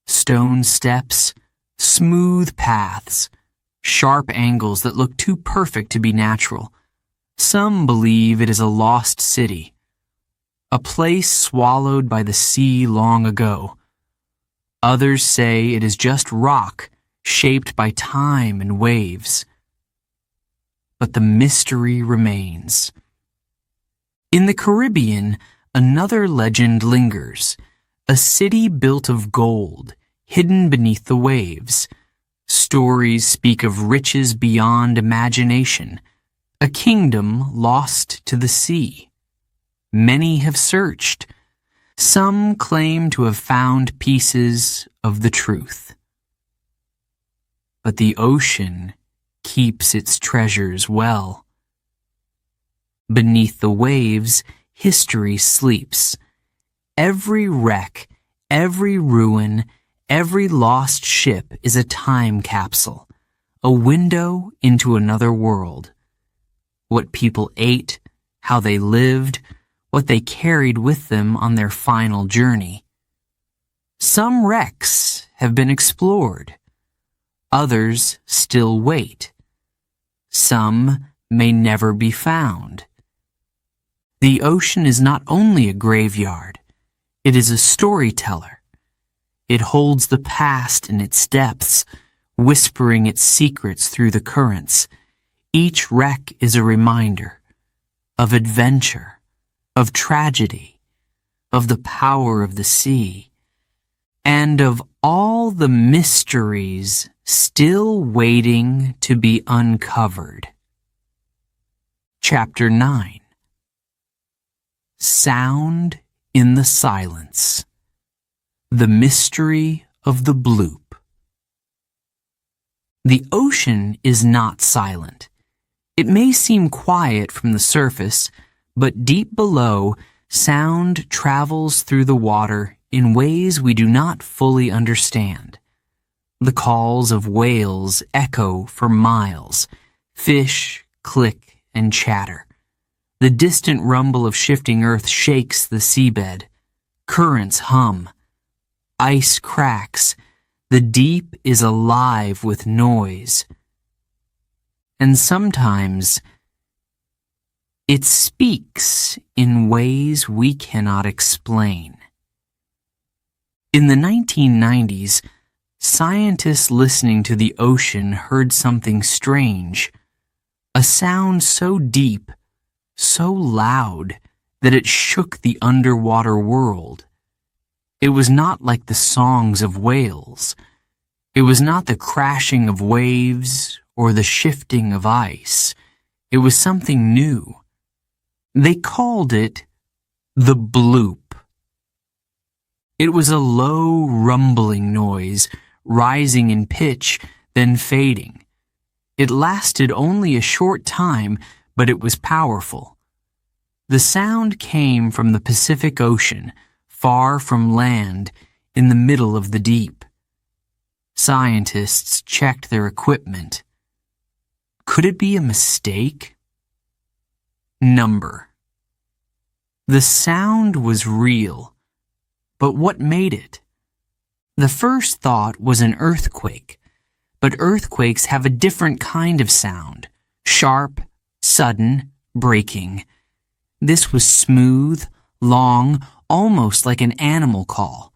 Stone steps, smooth paths, sharp angles that look too perfect to be natural. Some believe it is a lost city, a place swallowed by the sea long ago. Others say it is just rock shaped by time and waves. But the mystery remains. In the Caribbean, another legend lingers, a city built of gold, hidden beneath the waves. Stories speak of riches beyond imagination, a kingdom lost to the sea. Many have searched. Some claim to have found pieces of the truth. But the ocean keeps its treasures well. Beneath the waves, history sleeps. Every wreck, every ruin, every lost ship is a time capsule, a window into another world. What people ate, how they lived, what they carried with them on their final journey. Some wrecks have been explored. Others still wait. Some may never be found. The ocean is not only a graveyard, it is a storyteller. It holds the past in its depths, whispering its secrets through the currents. Each wreck is a reminder of adventure, of tragedy, of the power of the sea, and of all the mysteries still waiting to be uncovered. Chapter 9. Sound in the Silence. The Mystery of the Bloop. The ocean is not silent. It may seem quiet from the surface, but deep below, sound travels through the water in ways we do not fully understand. The calls of whales echo for miles. Fish click and chatter. The distant rumble of shifting earth shakes the seabed. Currents hum. Ice cracks. The deep is alive with noise. And sometimes it speaks in ways we cannot explain. In the 1990s, scientists listening to the ocean heard something strange, a sound so deep, so loud, that it shook the underwater world. It was not like the songs of whales. It was not the crashing of waves or the shifting of ice. It was something new. They called it the bloop. It was a low, rumbling noise, rising in pitch, then fading. It lasted only a short time, but it was powerful. The sound came from the Pacific Ocean, far from land, in the middle of the deep. Scientists checked their equipment. Could it be a mistake? Number. The sound was real, but what made it? The first thought was an earthquake, but earthquakes have a different kind of sound, sharp, sudden, breaking. This was smooth, long, almost like an animal call.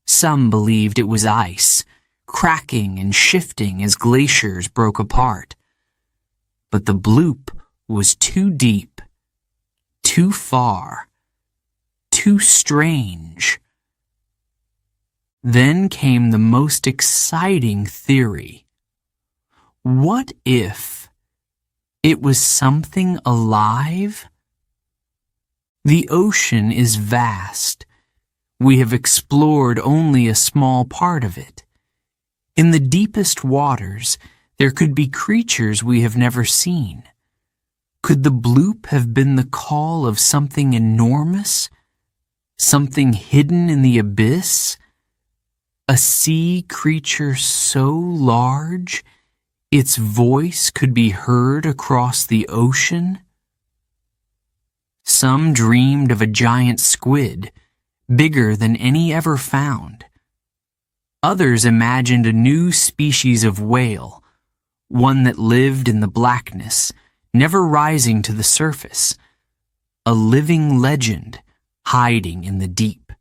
Some believed it was ice, cracking and shifting as glaciers broke apart. But the bloop was too deep, too far, too strange. Then came the most exciting theory. What if it was something alive? The ocean is vast. We have explored only a small part of it. In the deepest waters, there could be creatures we have never seen. Could the bloop have been the call of something enormous? Something hidden in the abyss? A sea creature so large, its voice could be heard across the ocean? Some dreamed of a giant squid, bigger than any ever found. Others imagined a new species of whale, one that lived in the blackness, never rising to the surface, a living legend hiding in the deep.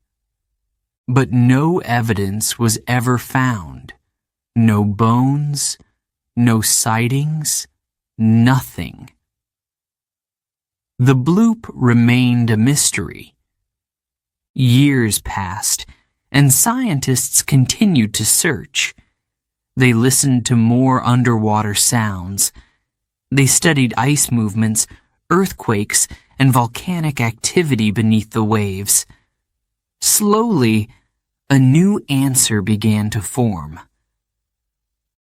But no evidence was ever found. No bones, no sightings, nothing. The bloop remained a mystery. Years passed, and scientists continued to search. They listened to more underwater sounds. They studied ice movements, earthquakes, and volcanic activity beneath the waves. Slowly, a new answer began to form.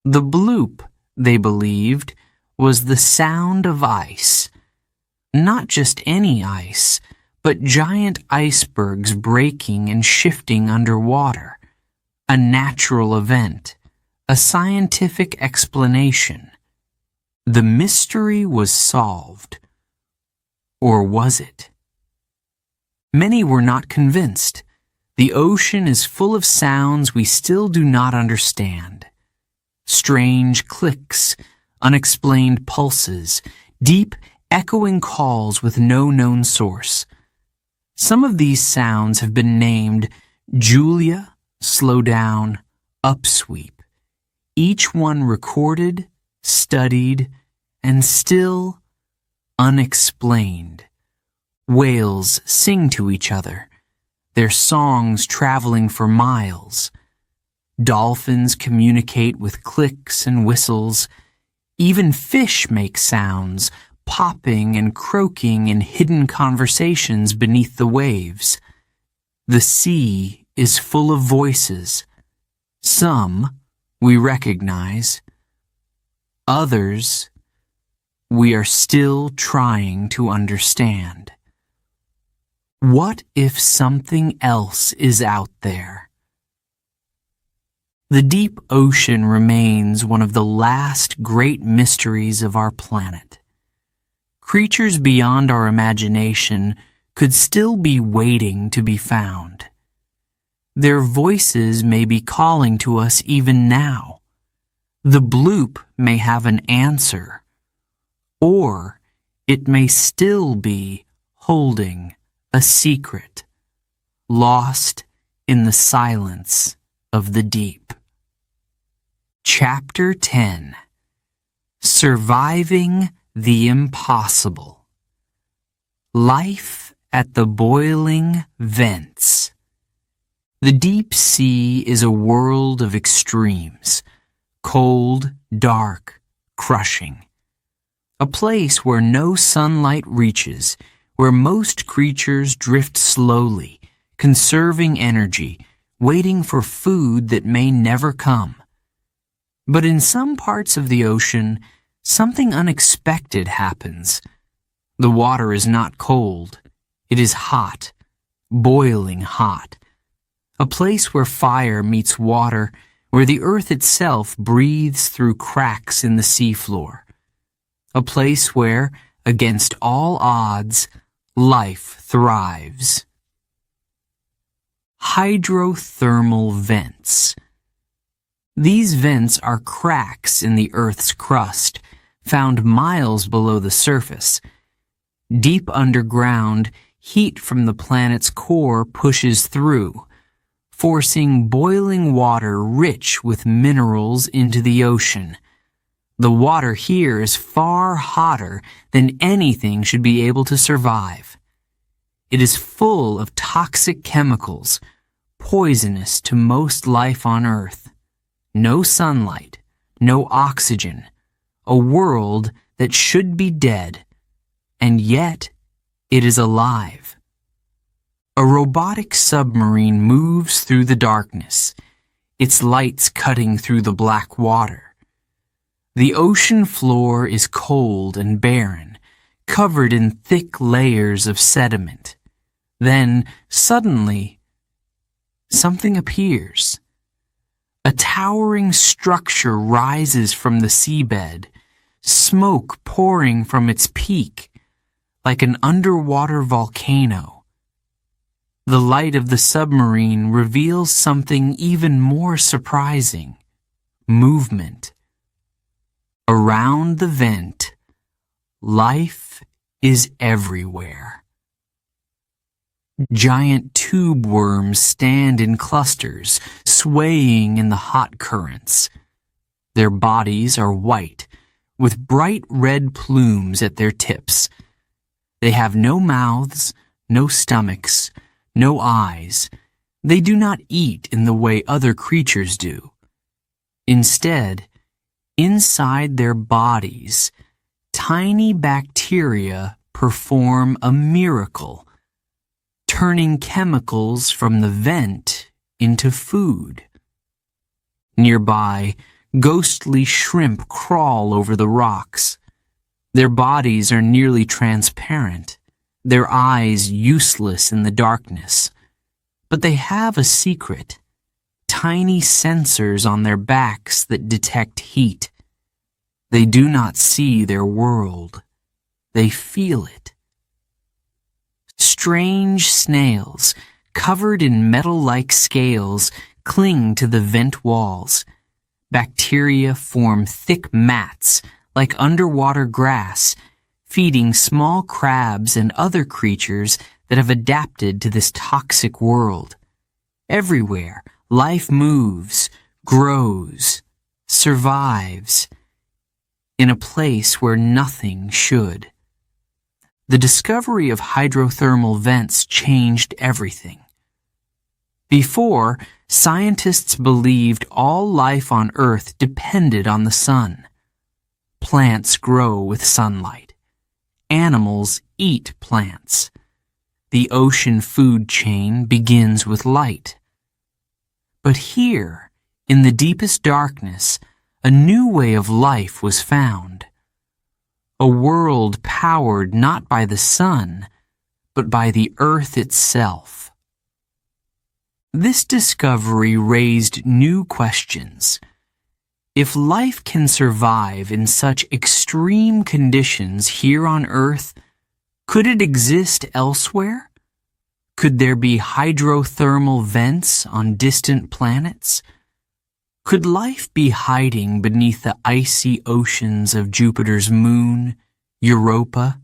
The bloop, they believed, was the sound of ice. Not just any ice, but giant icebergs breaking and shifting underwater. A natural event, a scientific explanation. The mystery was solved. Or was it? Many were not convinced. The ocean is full of sounds we still do not understand. Strange clicks, unexplained pulses, deep, echoing calls with no known source. Some of these sounds have been named Julia, slow down, upsweep. Each one recorded, studied, and still unexplained. Whales sing to each other, their songs traveling for miles. Dolphins communicate with clicks and whistles. Even fish make sounds, popping and croaking in hidden conversations beneath the waves. The sea is full of voices. Some we recognize. Others we are still trying to understand. What if something else is out there? The deep ocean remains one of the last great mysteries of our planet. Creatures beyond our imagination could still be waiting to be found. Their voices may be calling to us even now. The bloop may have an answer, or it may still be holding a secret, lost in the silence of the deep. Chapter 10. Surviving the Impossible. Life at the boiling vents. The deep sea is a world of extremes, cold, dark, crushing. A place where no sunlight reaches, where most creatures drift slowly, conserving energy, waiting for food that may never come. But in some parts of the ocean, something unexpected happens. The water is not cold. It is hot, boiling hot. A place where fire meets water, where the earth itself breathes through cracks in the seafloor. A place where, against all odds, life thrives. Hydrothermal vents. These vents are cracks in the Earth's crust, found miles below the surface. Deep underground, heat from the planet's core pushes through, forcing boiling water rich with minerals into the ocean. The water here is far hotter than anything should be able to survive. It is full of toxic chemicals, poisonous to most life on Earth. No sunlight, no oxygen, a world that should be dead, and yet it is alive. A robotic submarine moves through the darkness, its lights cutting through the black water. The ocean floor is cold and barren, covered in thick layers of sediment. Then, suddenly, something appears. A towering structure rises from the seabed, smoke pouring from its peak, like an underwater volcano. The light of the submarine reveals something even more surprising: movement. Around the vent, life is everywhere. Giant tube worms stand in clusters, swaying in the hot currents. Their bodies are white, with bright red plumes at their tips. They have no mouths, no stomachs, no eyes. They do not eat in the way other creatures do. Instead, inside their bodies, tiny bacteria perform a miracle, turning chemicals from the vent into food. Nearby, ghostly shrimp crawl over the rocks. Their bodies are nearly transparent, their eyes useless in the darkness. But they have a secret: tiny sensors on their backs that detect heat. They do not see their world. They feel it. Strange snails, covered in metal-like scales, cling to the vent walls. Bacteria form thick mats, like underwater grass, feeding small crabs and other creatures that have adapted to this toxic world. Everywhere, life moves, grows, survives. in a place where nothing should. The discovery of hydrothermal vents changed everything. Before, scientists believed all life on Earth depended on the sun. Plants grow with sunlight. Animals eat plants. The ocean food chain begins with light. But here, in the deepest darkness, a new way of life was found. A world powered not by the sun, but by the earth itself. This discovery raised new questions. If life can survive in such extreme conditions here on Earth, could it exist elsewhere? Could there be hydrothermal vents on distant planets? Could life be hiding beneath the icy oceans of Jupiter's moon, Europa?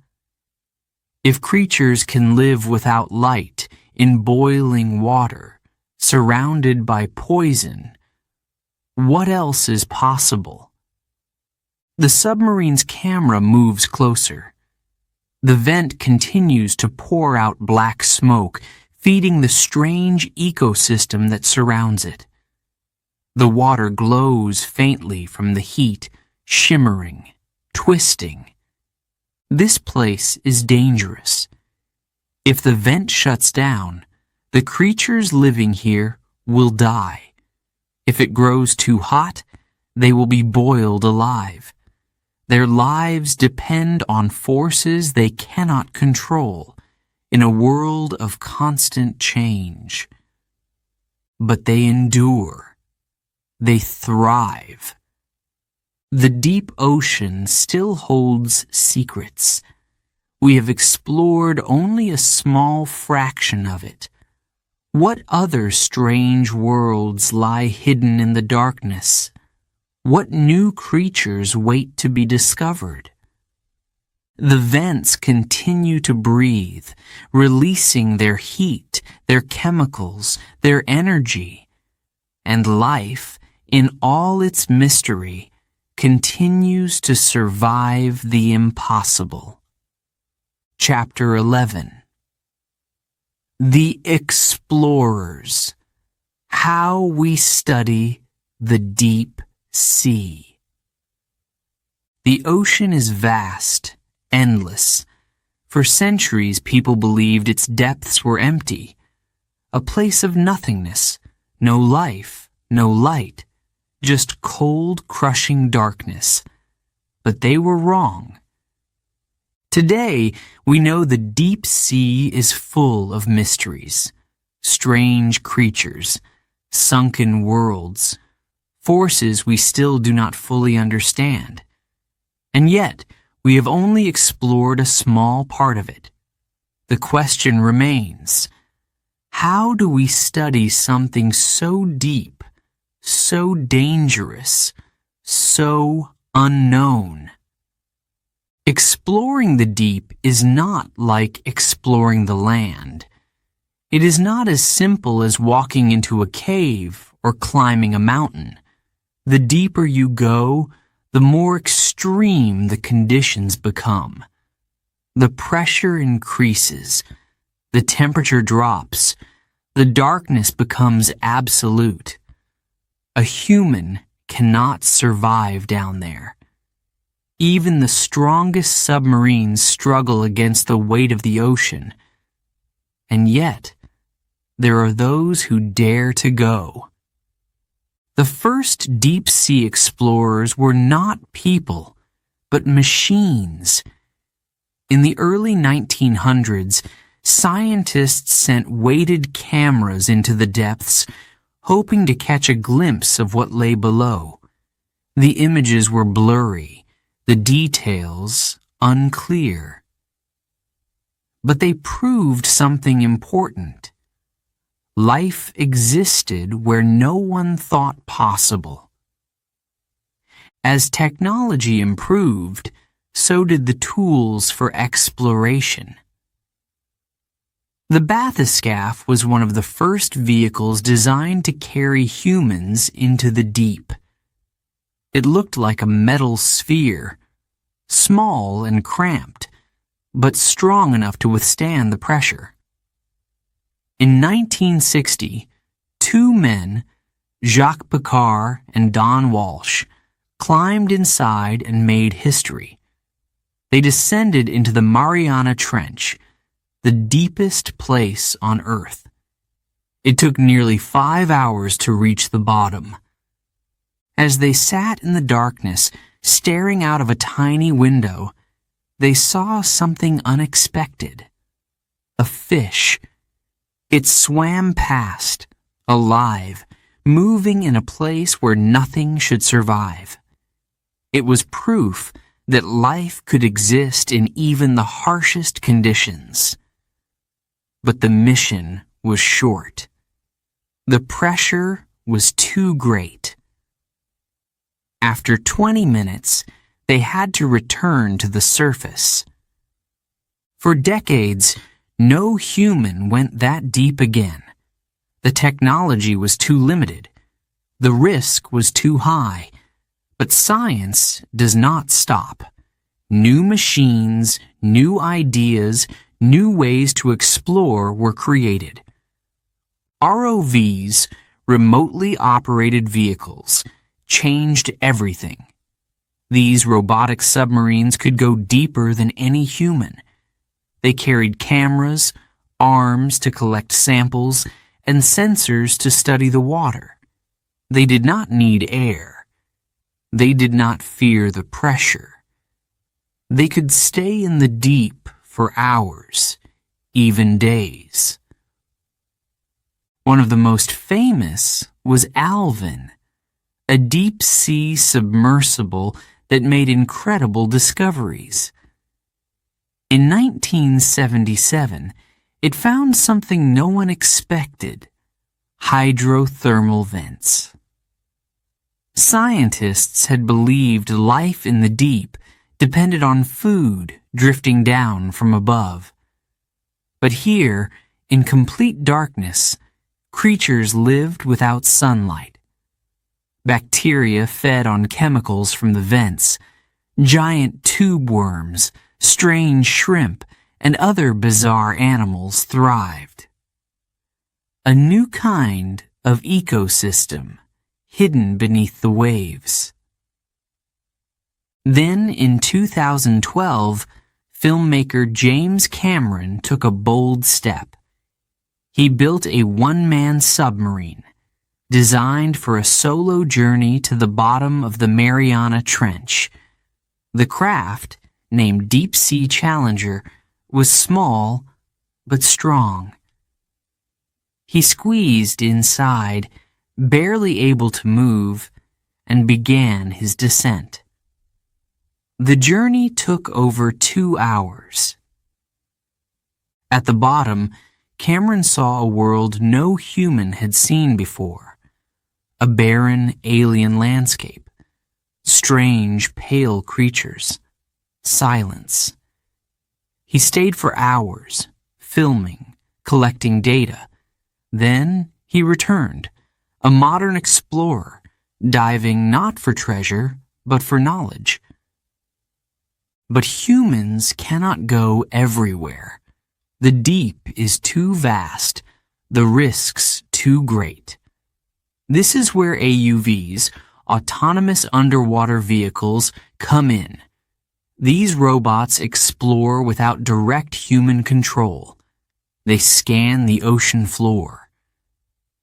If creatures can live without light in boiling water, surrounded by poison, what else is possible? The submarine's camera moves closer. The vent continues to pour out black smoke, feeding the strange ecosystem that surrounds it. The water glows faintly from the heat, shimmering, twisting. This place is dangerous. If the vent shuts down, the creatures living here will die. If it grows too hot, they will be boiled alive. Their lives depend on forces they cannot control in a world of constant change. But they endure. They thrive. The deep ocean still holds secrets. We have explored only a small fraction of it. What other strange worlds lie hidden in the darkness? What new creatures wait to be discovered? The vents continue to breathe, releasing their heat, their chemicals, their energy, and life, in all its mystery, continues to survive the impossible. Chapter 11. The Explorers. How we study the deep sea. The ocean is vast, endless. For centuries, people believed its depths were empty, a place of nothingness, no life, no light, just cold, crushing darkness. But they were wrong. Today, we know the deep sea is full of mysteries, strange creatures, sunken worlds, forces we still do not fully understand. And yet, we have only explored a small part of it. The question remains, how do we study something so deep, so dangerous, so unknown? Exploring the deep is not like exploring the land. It is not as simple as walking into a cave or climbing a mountain. The deeper you go, the more extreme the conditions become. The pressure increases, the temperature drops, the darkness becomes absolute. A human cannot survive down there. Even the strongest submarines struggle against the weight of the ocean. And yet, there are those who dare to go. The first deep-sea explorers were not people, but machines. In the early 1900s, scientists sent weighted cameras into the depths, hoping to catch a glimpse of what lay below. The images were blurry, the details unclear. But they proved something important. Life existed where no one thought possible. As technology improved, so did the tools for exploration. The bathyscaphe was one of the first vehicles designed to carry humans into the deep. It looked like a metal sphere, small and cramped, but strong enough to withstand the pressure. In 1960, two men, Jacques Picard and Don Walsh, climbed inside and made history. They descended into the Mariana Trench, the deepest place on Earth. It took nearly 5 hours to reach the bottom. As they sat in the darkness, staring out of a tiny window, they saw something unexpected. A fish. It swam past, alive, moving in a place where nothing should survive. It was proof that life could exist in even the harshest conditions. But the mission was short. The pressure was too great. After 20 minutes, they had to return to the surface. For decades, no human went that deep again. The technology was too limited. The risk was too high. But science does not stop. New machines, new ideas, new ways to explore were created. ROVs, remotely operated vehicles, changed everything. These robotic submarines could go deeper than any human. They carried cameras, arms to collect samples, and sensors to study the water. They did not need air. They did not fear the pressure. They could stay in the deep for hours, even days. One of the most famous was Alvin, a deep-sea submersible that made incredible discoveries. In 1977, it found something no one expected: hydrothermal vents. Scientists had believed life in the deep depended on food drifting down from above. But here, in complete darkness, creatures lived without sunlight. Bacteria fed on chemicals from the vents. Giant tube worms, strange shrimp, and other bizarre animals thrived. A new kind of ecosystem hidden beneath the waves. Then, in 2012, filmmaker James Cameron took a bold step. He built a one-man submarine, designed for a solo journey to the bottom of the Mariana Trench. The craft, named Deep Sea Challenger, was small but strong. He squeezed inside, barely able to move, and began his descent. The journey took over 2 hours. At the bottom, Cameron saw a world no human had seen before. A barren, alien landscape. Strange, pale creatures. Silence. He stayed for hours, filming, collecting data. Then he returned, a modern explorer, diving not for treasure, but for knowledge. But humans cannot go everywhere. The deep is too vast, the risks too great. This is where AUVs, autonomous underwater vehicles, come in. These robots explore without direct human control. They scan the ocean floor.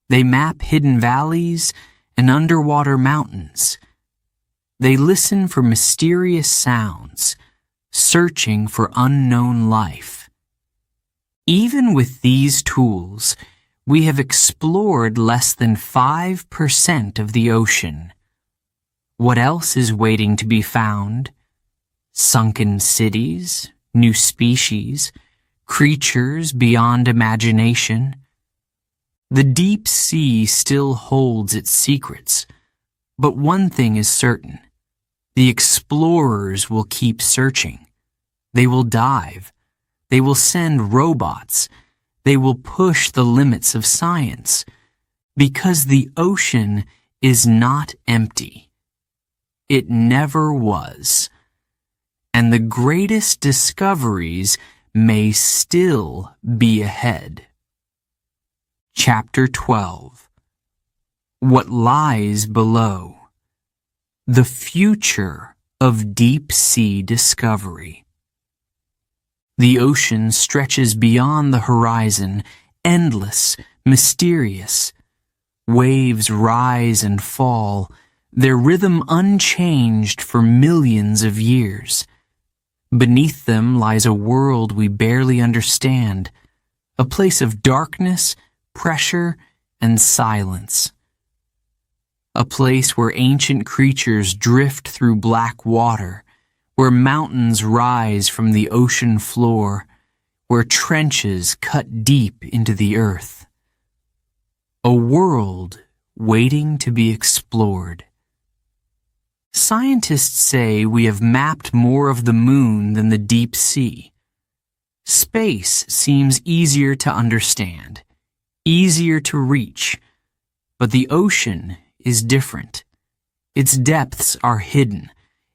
They map hidden valleys and underwater mountains. They listen for mysterious sounds, searching for unknown life. Even with these tools, we have explored less than 5% of the ocean. What else is waiting to be found? Sunken cities, new species, creatures beyond imagination. The deep sea still holds its secrets, but one thing is certain. The explorers will keep searching. They will dive. They will send robots. They will push the limits of science, because the ocean is not empty. It never was. and the greatest discoveries may still be ahead. Chapter 12. What lies below. The future of deep-sea discovery. The ocean stretches beyond the horizon, endless, mysterious. Waves rise and fall, their rhythm unchanged for millions of years. Beneath them lies a world we barely understand, a place of darkness, pressure, and silence. A place where ancient creatures drift through black water, where mountains rise from the ocean floor, where trenches cut deep into the earth. A world waiting to be explored. Scientists say we have mapped more of the moon than the deep sea. Space seems easier to understand, easier to reach, but the ocean is different. Its depths are hidden,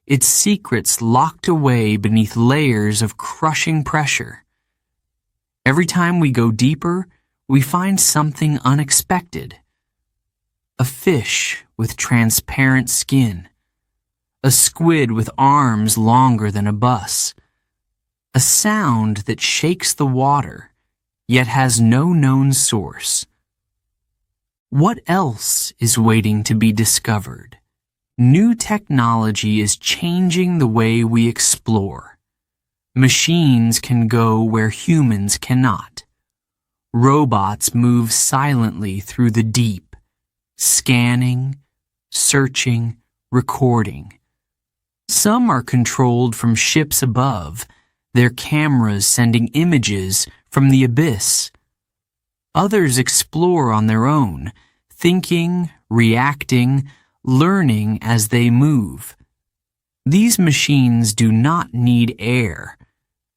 its secrets locked away beneath layers of crushing pressure. Every time we go deeper, we find something unexpected. A fish with transparent skin, a squid with arms longer than a bus, a sound that shakes the water, yet has no known source. What else is waiting to be discovered? New technology is changing the way we explore. Machines can go where humans cannot. Robots move silently through the deep, scanning, searching, recording. Some are controlled from ships above, their cameras sending images from the abyss. Others explore on their own, thinking, reacting, learning as they move. These machines do not need air.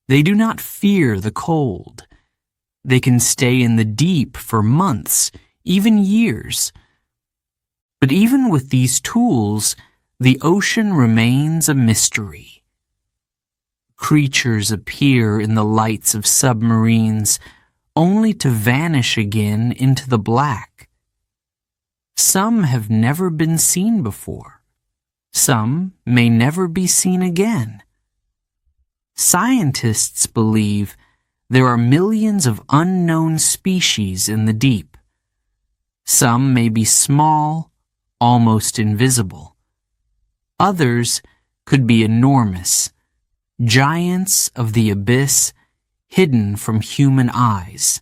They do not fear the cold. They can stay in the deep for months, even years. But even with these tools, the ocean remains a mystery. Creatures appear in the lights of submarines, only to vanish again into the black. Some have never been seen before. Some may never be seen again. Scientists believe there are millions of unknown species in the deep. Some may be small, almost invisible. Others could be enormous, giants of the abyss, hidden from human eyes.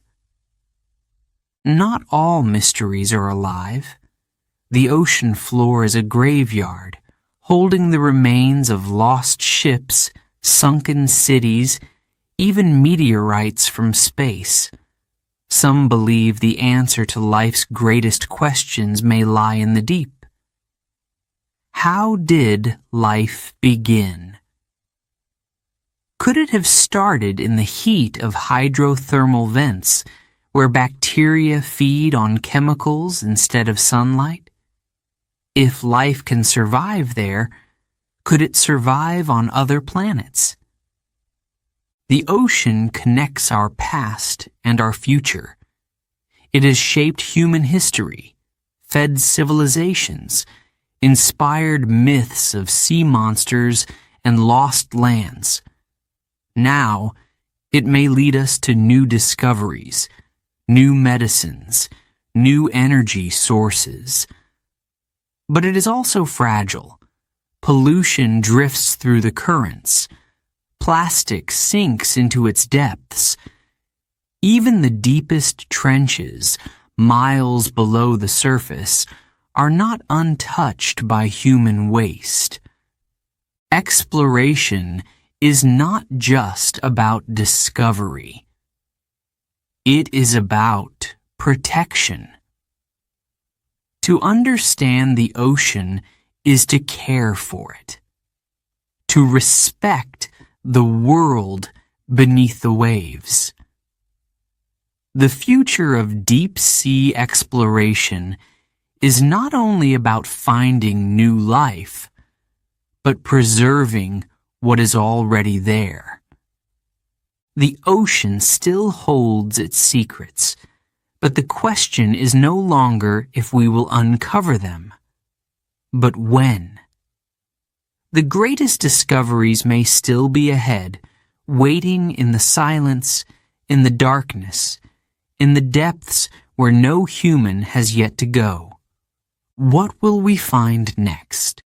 Not all mysteries are alive. The ocean floor is a graveyard, holding the remains of lost ships, sunken cities, even meteorites from space. Some believe the answer to life's greatest questions may lie in the deep. How did life begin? Could it have started in the heat of hydrothermal vents, where bacteria feed on chemicals instead of sunlight? If life can survive there, could it survive on other planets? The ocean connects our past and our future. It has shaped human history, fed civilizations, inspired myths of sea monsters and lost lands. Now, it may lead us to new discoveries, new medicines, new energy sources. But it is also fragile. Pollution drifts through the currents. Plastic sinks into its depths. Even the deepest trenches, miles below the surface, are not untouched by human waste. Exploration is not just about discovery. It is about protection. To understand the ocean is to care for it, to respect the world beneath the waves. The future of deep-sea exploration is not only about finding new life, but preserving what is already there. The ocean still holds its secrets, but the question is no longer if we will uncover them, but when. The greatest discoveries may still be ahead, waiting in the silence, in the darkness, in the depths where no human has yet to go. What will we find next?